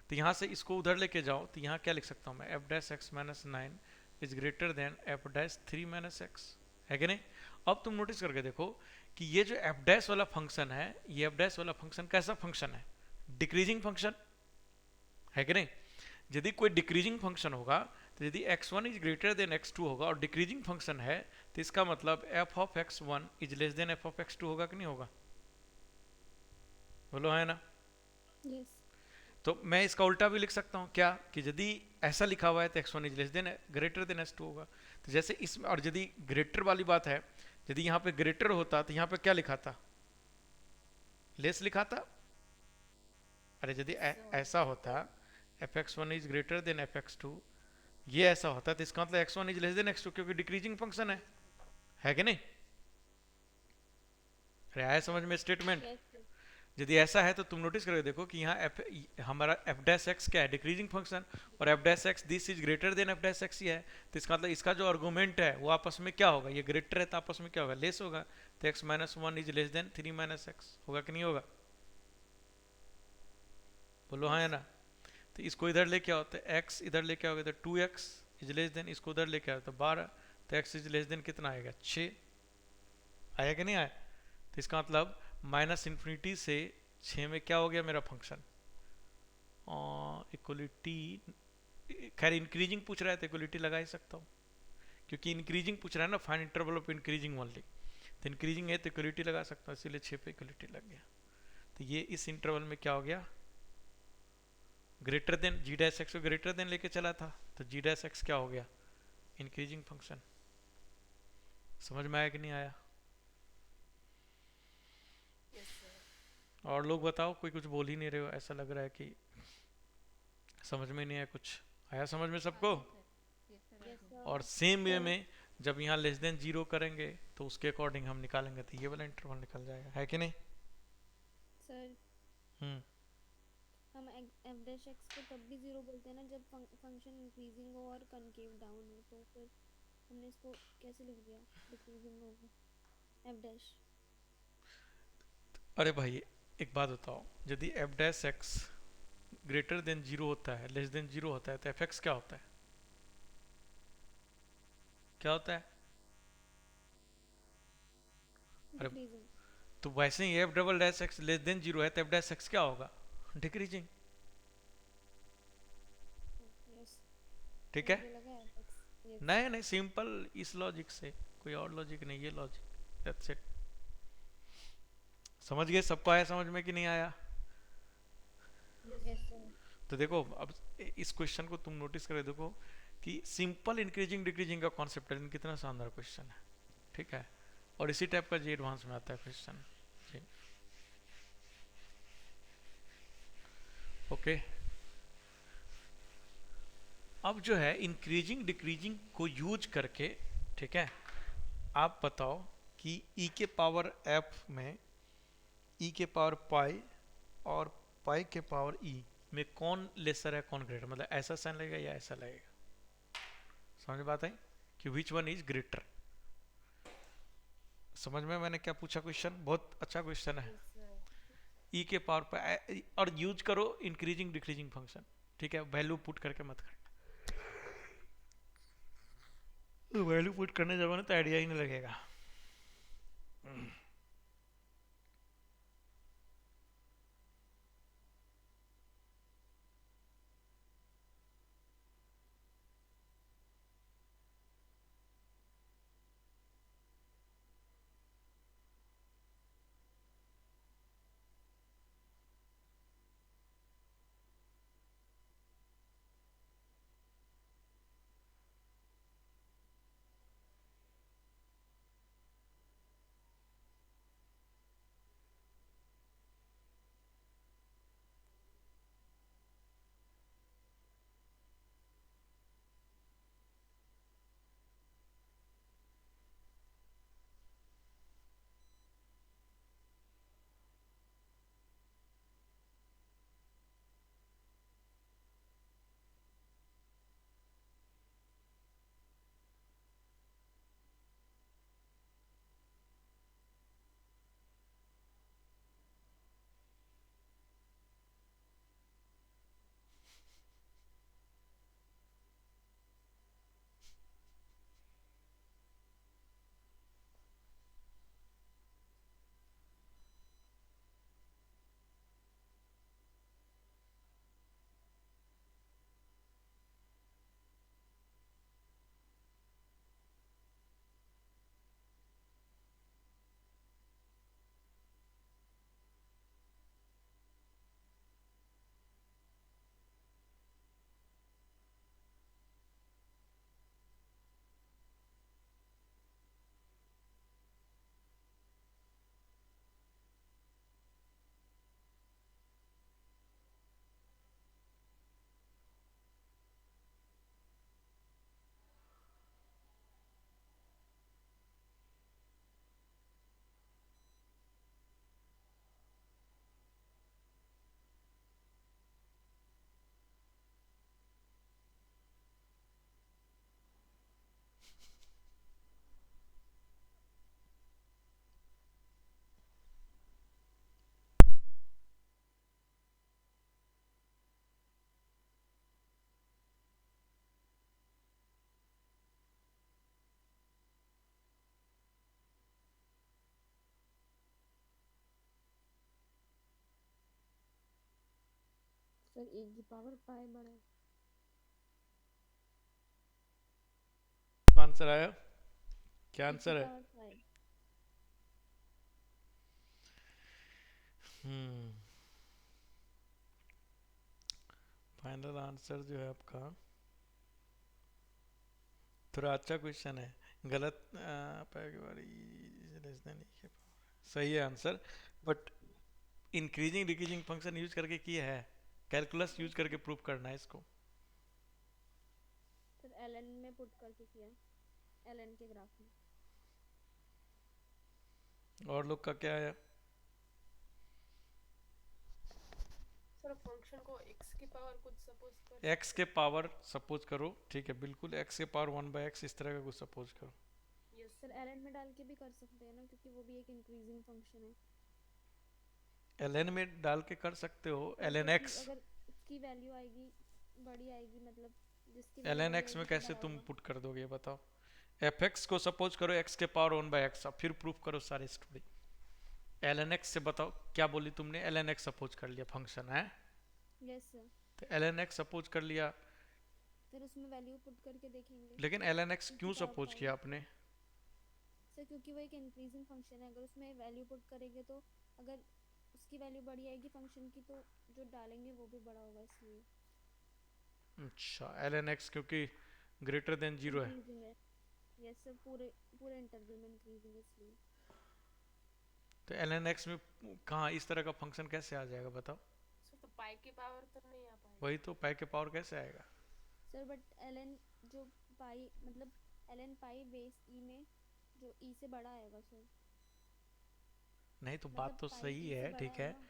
तो यहाँ से इसको उधर लेके जाओ तो यहाँ क्या लिख सकता हूँ मैं, F dash x minus 9 is greater than F dash 3 minus x, है कि नहीं? अब तुम नोटिस करके देखो कि ये जो एफ डैश वाला फंक्शन है, ये एफ डैश वाला फंक्शन कैसा फंक्शन है, डिक्रीजिंग फंक्शन, है कि नहीं? यदि कोई डिक्रीजिंग फंक्शन होगा, तो यदि x1 is greater than x2 होगा और डिक्रीजिंग फंक्शन है, तो इसका मतलब f of x1 is less then f of x2 होगा कि नहीं होगा, बोलो है ना? यस। तो मैं इसका उल्टा भी लिख सकता हूँ क्या, कि यदि ऐसा लिखा हुआ है तो x1 is less then greater than x2 होगा। तो जैसे इसमें, और यदि ग्रेटर वाली बात है, यदि यहाँ पे ग्रेटर होता तो यहाँ पे क्या लिखा था, लेस लिखा था। अरे यदि ऐसा होता f(x1) is greater then f(x2), ये ऐसा होता है तो इसका मतलब x1 is less then x2, क्योंकि डिक्रीजिंग फंक्शन है कि नहीं? अरे आया समझ में स्टेटमेंट? यदि ऐसा है तो तुम नोटिस करके देखो कि यहाँ हमारा एफ डैश एक्स क्या है, डिक्रीजिंग फंक्शन, और F dash X this is greater than F dash X ही है, तो इसका मतलब इसका जो आर्गूमेंट है वो आपस में क्या होगा, ये ग्रेटर है तो आपस में क्या होगा, लेस होगा, तो x minus 1 is less then 3 minus x, होगा कि नहीं होगा, बोलो हाँ है ना? तो इसको इधर लेके आओ तो x इधर लेके आओगे तो 2x इज लेस देन, इसको उधर लेके आओ तो 12, तो x इज लेस देन कितना आएगा, 6, आया कि नहीं आया? तो इसका मतलब माइनस इन्फिनिटी से 6 में क्या हो गया मेरा फंक्शन, इक्वलिटी, खैर इंक्रीजिंग पूछ रहा है तो इक्वलिटी लगा ही सकता हूँ, क्योंकि इंक्रीजिंग पूछ रहा है ना, fine interval of increasing only, तो इंक्रीजिंग है तो इक्वलिटी लगा सकता हूँ, इसीलिए 6 पे इक्वलिटी लग गया। तो ये इस इंटरवल में क्या हो गया, ग्रेटर देन जी डैश एक्स को ग्रेटर देन लेके चला था, तो जी डैश एक्स क्या हो गया, इंक्रीजिंग फंक्शन। समझ में आया कि नहीं आया? Yes sir. और लोग बताओ, कोई कुछ बोल ही नहीं रहे हो, ऐसा लग रहा है कि समझ में नहीं आया कुछ। आया समझ में सबको? यस और सर। सेम वे सर में जब यहाँ लेस देन जीरो करेंगे तो उसके अकॉर्डिंग हम निकालेंगे, तो ये वाला इंटरवल निकल जाएगा, है कि नहीं? सर हम्म। हम एफ डैश एक्स को तब भी जीरो बोलते हैं ना जब फंक्शन इंक्रीजिंग हो और कनकेव डाउन हो, तो फिर हमने इसको कैसे लिख दिया डिक्रीजिंग होगा एफ डैश। अरे भाई एक बात बताओ, यदि F dash X greater than zero होता है, लेस देन जीरो होता है, तो एफ एक्स क्या होता है? क्या होता है? अरे डिक्रीजिंग। तो वैसे ही f double dash x less than zero है, तो एफ डैश एक्स क्या होगा, डिक्रीजिंग। यस। ठीक है? मुझे लगा एफ एक्स। यस। नहीं नहीं, सिंपल, इस लॉजिक से, कोई और लॉजिक नहीं, ये लॉजिक, दैट्स इट। समझ गए? सबको आया समझ में कि नहीं आया? Yes sir. तो देखो अब इस क्वेश्चन को तुम नोटिस कर देखो कि सिंपल इंक्रीजिंग डिक्रीजिंग का कॉन्सेप्ट है, लेकिन कितना शानदार क्वेश्चन है। ठीक है? और इसी टाइप का जी एडवांस में आता है क्वेश्चन। जी ओके। अब जो है इंक्रीजिंग डिक्रीजिंग को यूज करके, ठीक है, आप बताओ कि e के पावर f में e के पावर पाई और पाई के पावर e में कौन लेसर है कौन ग्रेटर, मतलब ऐसा साइन लगेगा या ऐसा लगेगा? समझ बात आई कि विच वन इज ग्रेटर? समझ में मैंने क्या पूछा क्वेश्चन? बहुत अच्छा क्वेश्चन है। Yes sir. e के पावर पर और यूज करो इंक्रीजिंग डिक्रीजिंग फंक्शन। ठीक है? वैल्यू पुट करके मत करना, वैल्यू पुट करने जाओगे ना तो आइडिया ही नहीं लगेगा। सर ए की पावर पाई बड़ा है। आंसर आया? क्या ए की आंसर है? Power pi. Hmm. Final answer जो है आपका थोड़ा अच्छा क्वेश्चन है, गलत सही है answer, but increasing decreasing function use करके किया है, कैलकुलस यूज करके प्रूव करना है इसको। सर एलएन में पुट करके किया, एलएन के ग्राफ में। और लोग का क्या है? सर फंक्शन को x की पावर कुछ सपोज कर x के पावर सपोज करो, ठीक है, बिल्कुल x के पावर 1/x इस तरह का कुछ सपोज करो। यस सर एलएन में डाल के भी कर सकते हैं ना, क्योंकि वो भी एक इंक्रीजिंग फंक्शन है। ln में डाल के कर सकते हो, पर ln क्योंकि x, अगर उसकी वैल्यू आएगी बड़ी आएगी, मतलब जिसकी ln वैल्यू बड़ी x आएगी में तो कैसे बड़ा तुम होगा। पुट कर दोगे ये बताओ? fx को सपोज करो x के पावर 1/x, अब फिर प्रूफ करो सारी स्टोरी। ln x से बताओ क्या बोली तुमने, ln x सपोज कर लिया फंक्शन है, यस सर, तो ln x सपोज कर लिया, फिर उसमें वैल्यू पुट करके देखेंगे लेकिन ln x उसकी क्यों पावर सपोज पाई। किया आपने? सर क्योंकि वो एक इंक्रीजिंग फंक्शन है, अगर उसमें वैल्यू पुट करेंगे तो अगर उसकी वैल्यू बड़ी आएगी फंक्शन की, तो जो डालेंगे वो भी बड़ा होगा, इसलिए अच्छा, ln x क्योंकि ग्रेटर देन 0 है। इंक्रीजिंग है। यस सर, पूरे पूरे इंटरवल में इंक्रीजिंग है इसलिए। तो ln x में कहाँ इस तरह का फंक्शन कैसे आ जाएगा बताओ? सर तो पाई की पावर तो नहीं आ पाएगी। वही तो, पाई के पावर कैसे आएगा? सर बट एलएन जो पाई, मतलब एलएन पाई बेस ई में जो ई से बड़ा आएगा सर। नहीं तो मतलब बात तो पाई सही ई से है, बड़ा ठीक है है, ना,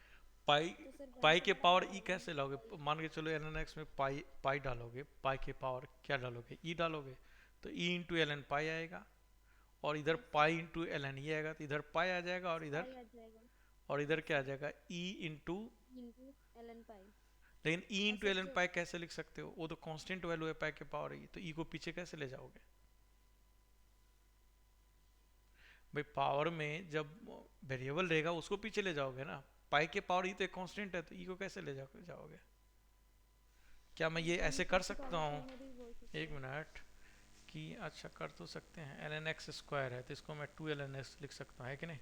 पाई तो सर वन पाई से के बड़ा पावर नहीं ई आएगा कैसे लाओगे? पाई। मान के चलो ln x में पाई पाई डालोगे, पाई के पावर क्या डालोगे? ई डालोगे, तो ई इंटू ln पाई आएगा, और इधर yes sir, pi into ln ये आएगा, तो इधर पाई आ जाएगा, पाई आ जाएगा। और इधर यस क्या आ सर, जाएगा? ई इंटू, इंटू एलएन पाई। लेकिन ई और इंटू सर ln जो पाई कैसे लिख सकते हो? वो तो कांस्टेंट वैल्यू है पाई के पावर ई, तो ई को पीछे कैसे ले जाओगे भाई? पावर में जब वेरिएबल रहेगा उसको पीछे ले जाओगे ना, पाई के पावर ई तो एक कांस्टेंट है, तो ई को कैसे ले जाओगे? क्या मैं ये सर ऐसे हम कर टू की सकता पावर हूँ? 2 में भी बोल सकते एक हैं। मिनट, कि अच्छा कर तो सकते हैं, ln x स्क्वायर है तो इसको मैं 2 ln x लिख सकता हूँ, है कि नहीं?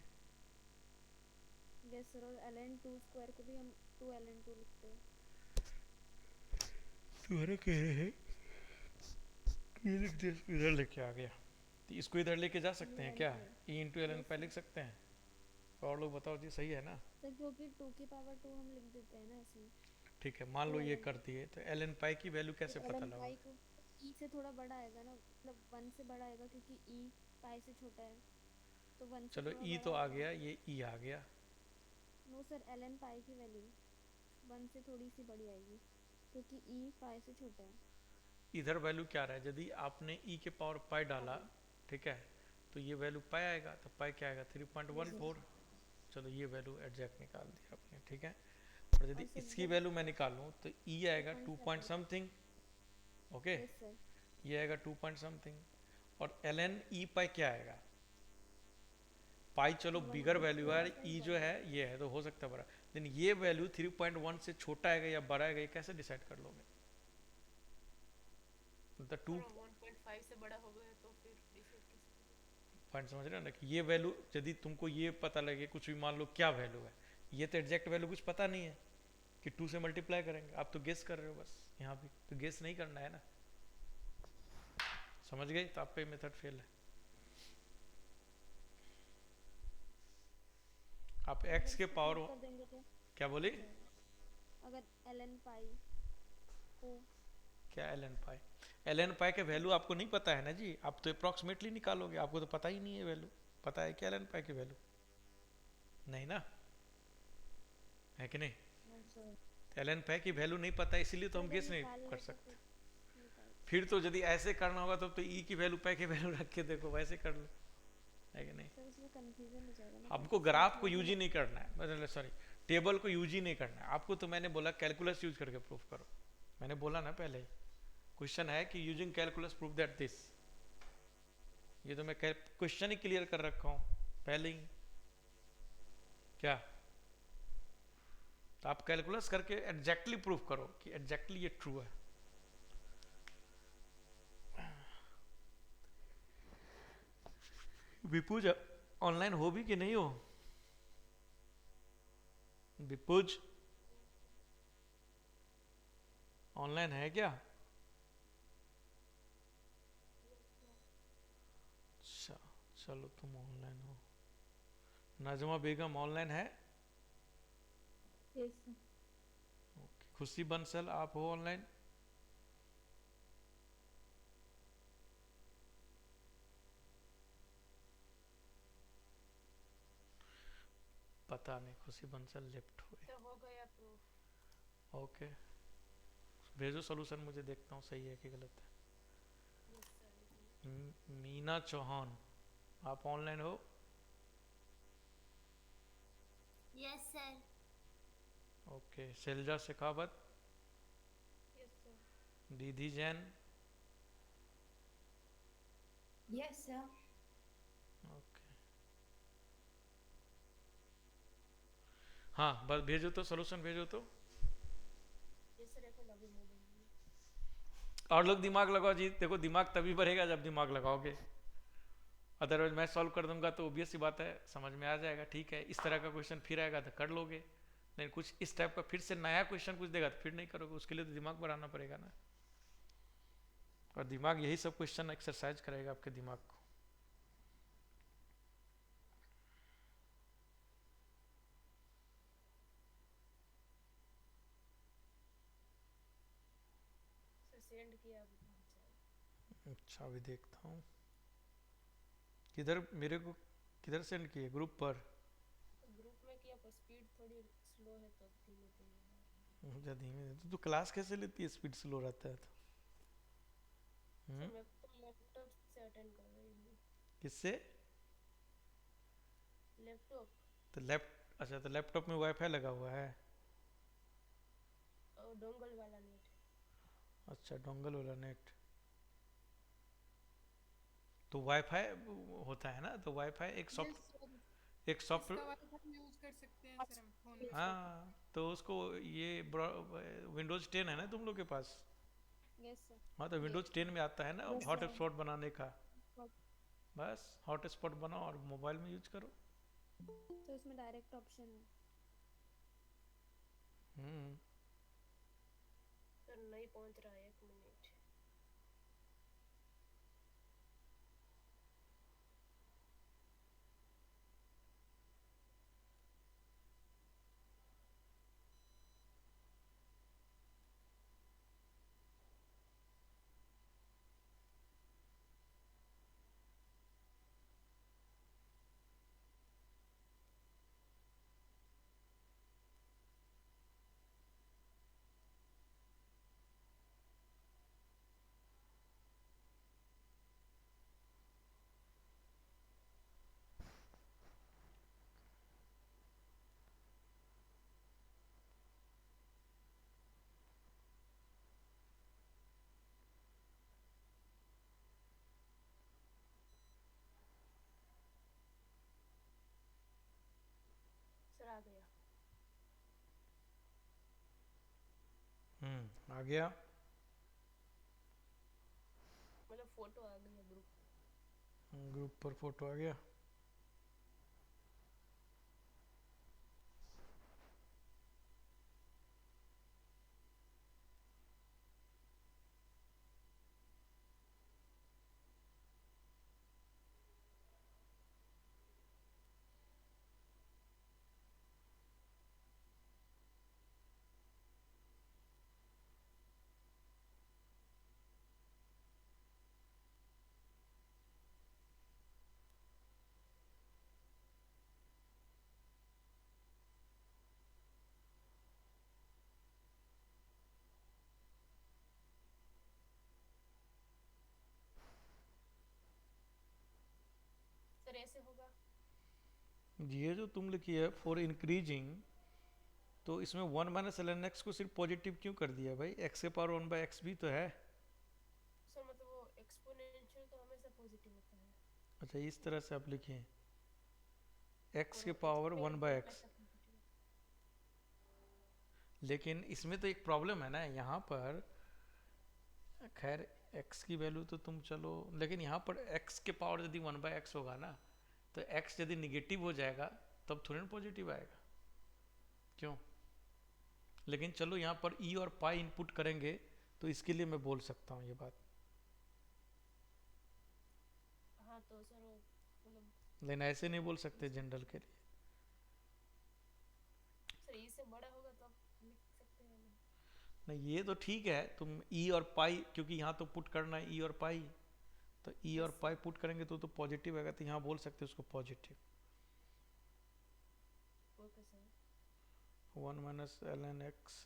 यस सर, और एलएन टू स्क्वायर को भी हम 2 एलएन टू लिखते हैं। तुम्हारे कह रहे हैं ये लिख दिया, इसको इधर लेके आ गया, तो इसको इधर लेके जा सकते ये हैं एन क्या? Pi. E into l n yes pi sir, लिख सकते हैं? और लोग बताओ जी, सही है ना? सर क्योंकि 2 की पावर 2 हम लिख देते हैं ना इसमें, ठीक है, मान 2 लो ये एलएन कर टू। दिए, तो एल एन पाई की वैल्यू तो कैसे पता एलएन लगा? पाई को ई से थोड़ा बड़ा आएगा ना, मतलब 1 से बड़ा आएगा, क्योंकि ई पाई से छोटा है, तो 1 से चलो थोड़ा ई बड़ा तो आ आएगा। गया, ये ई आ गया, नो सर, एलएन पाई की वैल्यू 1 से थोड़ी सी बड़ी आएगी, क्योंकि ई पाई से छोटा है। इधर वैल्यू क्या रहा है? यदि आपने ई के पावर पाई डाला, पाई। ठीक है, तो ये वैल्यू पाई आएगा, तो पाई क्या आएगा? 3.14। चलो ये वैल्यू एग्जैक्ट निकाल दिया आपने, ठीक है, और यदि और सर इसकी जब वैल्यू मैं निकालूं तो ई आएगा 2 point 2.7। Something, okay, yes sir, ये आएगा 2 पॉइंट समथिंग, और एल एन ई पाई क्या आएगा? पाई चलो बिगर वैल्यू है, ई जो है ये है, तो हो सकता है बड़ा, लेकिन ये वैल्यू 3.1 से छोटा आएगा या बड़ा आएगा, ये कैसे डिसाइड कर लोगे? मतलब 2 सर 1.5 से बड़ा हो गया तो फिर डिसाइड कैसे करें? पॉइंट समझ रहे हो ना, कि ये वैल्यू यदि तुमको ये पता लगे, कुछ भी मान लो क्या वैल्यू है, ये तो एग्जैक्ट वैल्यू कुछ पता नहीं है कि 2 से मल्टीप्लाई करेंगे, आप तो गेस कर रहे हो बस, यहाँ भी तो गेस नहीं करना है ना, समझ गए? तो आप पे मेथड फेल है। आप अगर x के इसको पावर, पुट कर देंगे तो क्या बोले? हो जाएगा। अगर एलएन पाई को, क्या एल एन पाई? एल एन पाई के वैल्यू आपको नहीं पता है ना जी, आप तो अप्रॉक्सीमेटली निकालोगे, आपको तो पता ही नहीं है वैल्यू, पता है क्या एल एन पाई की वैल्यू? नहीं ना, है कि नहीं? एल एन पाई की वैल्यू नहीं पता, इसीलिए तो हम अगर गेस नहीं निकाल कर ले तो सकते। फिर निकाल। फिर तो यदि ऐसे करना होगा तो ई की वैल्यू पाई की वैल्यू रख के देखो, वैसे कर लो, है कि नहीं? सर उसमें कंफ्यूजन हो जाएगा ना, आपको फिर ग्राफ को इसलिए यूज ही नहीं करना है, मतलब सॉरी, टेबल को यूज ही नहीं करना है आपको, तो मैंने बोला कैलकुलस यूज करके प्रूफ करो, मैंने बोला ना पहले ही, क्वेश्चन है कि using calculus proof that this, ये तो मैं क्वेश्चन ही क्लियर कर रखा हूं पहले ही, क्या? तो आप कैलकुलस करके एग्जैक्टली प्रूफ करो कि एग्जैक्टली ये ट्रू है। विपुज ऑनलाइन हो भी कि नहीं हो? विपुज ऑनलाइन है क्या? अच्छा, चलो तुम ऑनलाइन हो। नजमा बेगम ऑनलाइन है? Yes sir. ओके, खुशी बंसल आप हो ऑनलाइन? पता नहीं, खुशी बंसल लेफ्ट हुए। तो हो गया प्रूफ। ओके, भेजो सोल्यूशन, मुझे देखता हूँ सही है कि गलत यस सर। है। मीना चौहान आप ऑनलाइन हो? Yes sir. Okay, Shailaja Shekhawat, yes sir. Didi Jain, yes sir. Okay. हाँ बस भेजो तो, सोल्यूशन भेजो तो। यस सर, एक मिनट अभी मैं दूंगी। और लोग दिमाग लगाओ जी, देखो दिमाग तभी बढ़ेगा जब दिमाग लगाओगे, अदरवाइज मैं सॉल्व कर दूंगा तो ऑब्वियस सी बात है समझ में आ जाएगा। ठीक है, इस तरह का क्वेश्चन फिर आएगा तो कर लोगे, नहीं कुछ इस टाइप का फिर से नया क्वेश्चन कुछ देगा तो फिर नहीं करोगे, उसके लिए तो दिमाग बढ़ाना पड़ेगा ना। और दिमाग यही सब क्वेश्चन एक्सरसाइज करेगा आपके दिमाग को। सर सेंड किया, अभी पहुंचा है। अच्छा अभी देखता हूँ, किधर मेरे को, किधर सेंड किए? ग्रुप पर? ग्रुप में किया पर स्पीड थोड़ी स्लो है तो धीमे धीमे आ रहा है। मुझे धीमे तो क्लास कैसे लेती है, स्पीड स्लो रहता है तो? सर मैं तो लैपटॉप से अटेंड कर रही हूँ। किससे? लैपटॉप तो अच्छा तो लैपटॉप में वाईफाई लगा हुआ है? और डोंगल वाला नेट। अच्छा डोंगल वाला नेट, तो वाईफाई होता है ना, तो वाईफाई एक यस सर, एक इसका सॉफ्टवेयर। वाईफाई यूज कर सकते हैं सर हम फोन में। हाँ तो उसको ये विंडोज 10 है ना तुम लोग के पास? Yes sir. हाँ तो विंडोज 10 में आता है ना Yes, हॉट sir. स्पॉट बनाने का, बस हॉट स्पॉट बनाओ और मोबाइल में यूज करो। तो इसमें डायरेक्ट ऑप्शन है। हम्म सर नहीं पहुंच रहा है, एक मिनट। सर आ गया। आ गया। मतलब फोटो आ गया ग्रुप। ग्रुप पर फोटो आ गया। सर ऐसे होगा? ये जो तुम लिखी है फॉर इंक्रीजिंग, तो इसमें 1 माइनस ln x को सिर्फ पॉजिटिव क्यों कर दिया भाई? x के पावर 1/x भी तो है। सर मतलब वो एक्सपोनेंशियल तो हमेशा पॉजिटिव होता है। अच्छा इस तरह से आप लिखिए x और के पावर exponential 1/x, हमेशा positive होता लेकिन इसमें तो एक प्रॉब्लम है ना यहाँ पर। खैर x की वैल्यू तो तुम चलो, लेकिन यहाँ पर x के पावर यदि 1/x होगा ना, तो x यदि निगेटिव हो जाएगा तब थोड़ी ना पॉजिटिव आएगा। क्यों? लेकिन चलो यहाँ पर ई और पाई इनपुट करेंगे तो इसके लिए मैं बोल सकता हूँ ये बात, हाँ तो सर वो मतलब लेकिन ऐसे नहीं बोल सकते जनरल के लिए। सर ई से बड़ा होगा तो आप लिख सकते हैं ना। नहीं ये तो ठीक है, तुम ई और पाई, क्योंकि यहाँ तो पुट करना है ई और पाई, तो ई और पाई पुट करेंगे तो पॉजिटिव आएगा, तो यहाँ बोल सकते हो उसको positive. Okay sir. 1 minus L N x,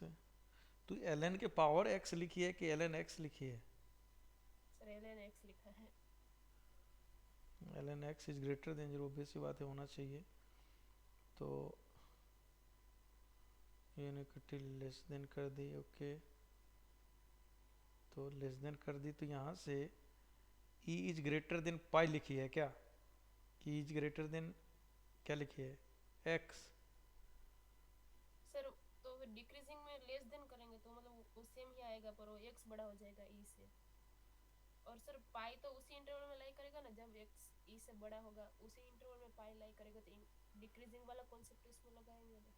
तो एल एन के पावर एक्स लिखी है कि एल एन एक्स लिखी है? सर एल एन एक्स लिखा है। L N x is greater than 0, obvious सी बात है, होना चाहिए। तो ये नेगेटिव लेस देन कर दी, ओके, तो लेस देन कर दी, तो यहाँ से ई इज ग्रेटर देन पाई लिखी है क्या? ई इज ग्रेटर देन क्या लिखी है? एक्स। सर तो फिर डिक्रीजिंग में लेस देन करेंगे तो मतलब वो सेम ही आएगा, पर वो एक्स बड़ा हो जाएगा ई से। और सर पाई तो उसी इंटरवल में लाई करेगा ना, जब एक्स ई से बड़ा होगा उसी इंटरवल में पाई लाई करेगा, तो डिक्रीजिंग वाला कॉन्सेप्ट इसमें लगाएंगे ना।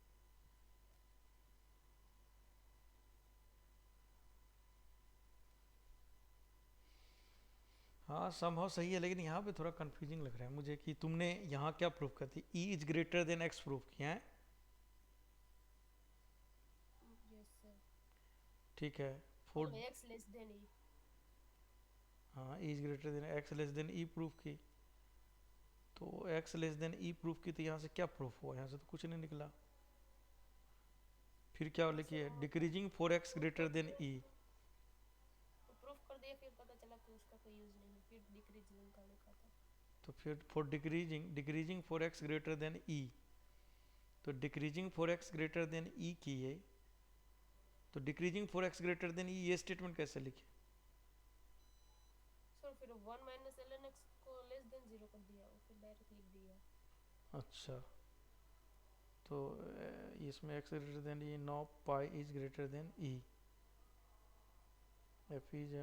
हाँ संभव सही है, लेकिन यहाँ पे थोड़ा कंफ्यूजिंग लग रहा है मुझे कि तुमने यहाँ क्या प्रूफ कर दी, e is greater than x proof किया है, यस सर। ठीक है, for, x less than e. हाँ e is greater than x less than e proof की, तो x less than e proof की, तो यहाँ से क्या प्रूफ हुआ? यहाँ से तो कुछ नहीं निकला। फिर क्या लिखी है? Decreasing for x greater than e, तो प्रूफ कर दिया, फिर पता चला कि उसका कोई यूज नहीं है, फिर डिक्रीजिंग का लिखा था। तो फिर for decreasing for x greater than e, तो decreasing for x greater than e की है, तो decreasing for x greater than e ये स्टेटमेंट कैसे लिखे? सर फिर 1 माइनस एल एन एक्स को लेस देन 0 कर दिया और फिर डायरेक्ट लिख दिया। अच्छा, तो इसमें x greater than e, no pi is greater than e, f is,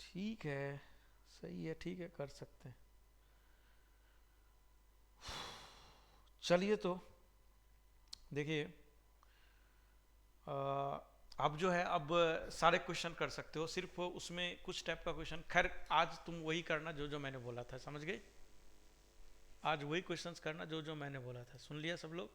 ठीक है, सही है, ठीक है, कर सकते हैं। चलिए तो देखिए, अब जो है, अब सारे क्वेश्चन कर सकते हो, सिर्फ उसमें कुछ टाइप का क्वेश्चन, खैर आज तुम वही करना जो जो मैंने बोला था, समझ गए? आज वही क्वेश्चंस करना जो जो मैंने बोला था, सुन लिया सब लोग?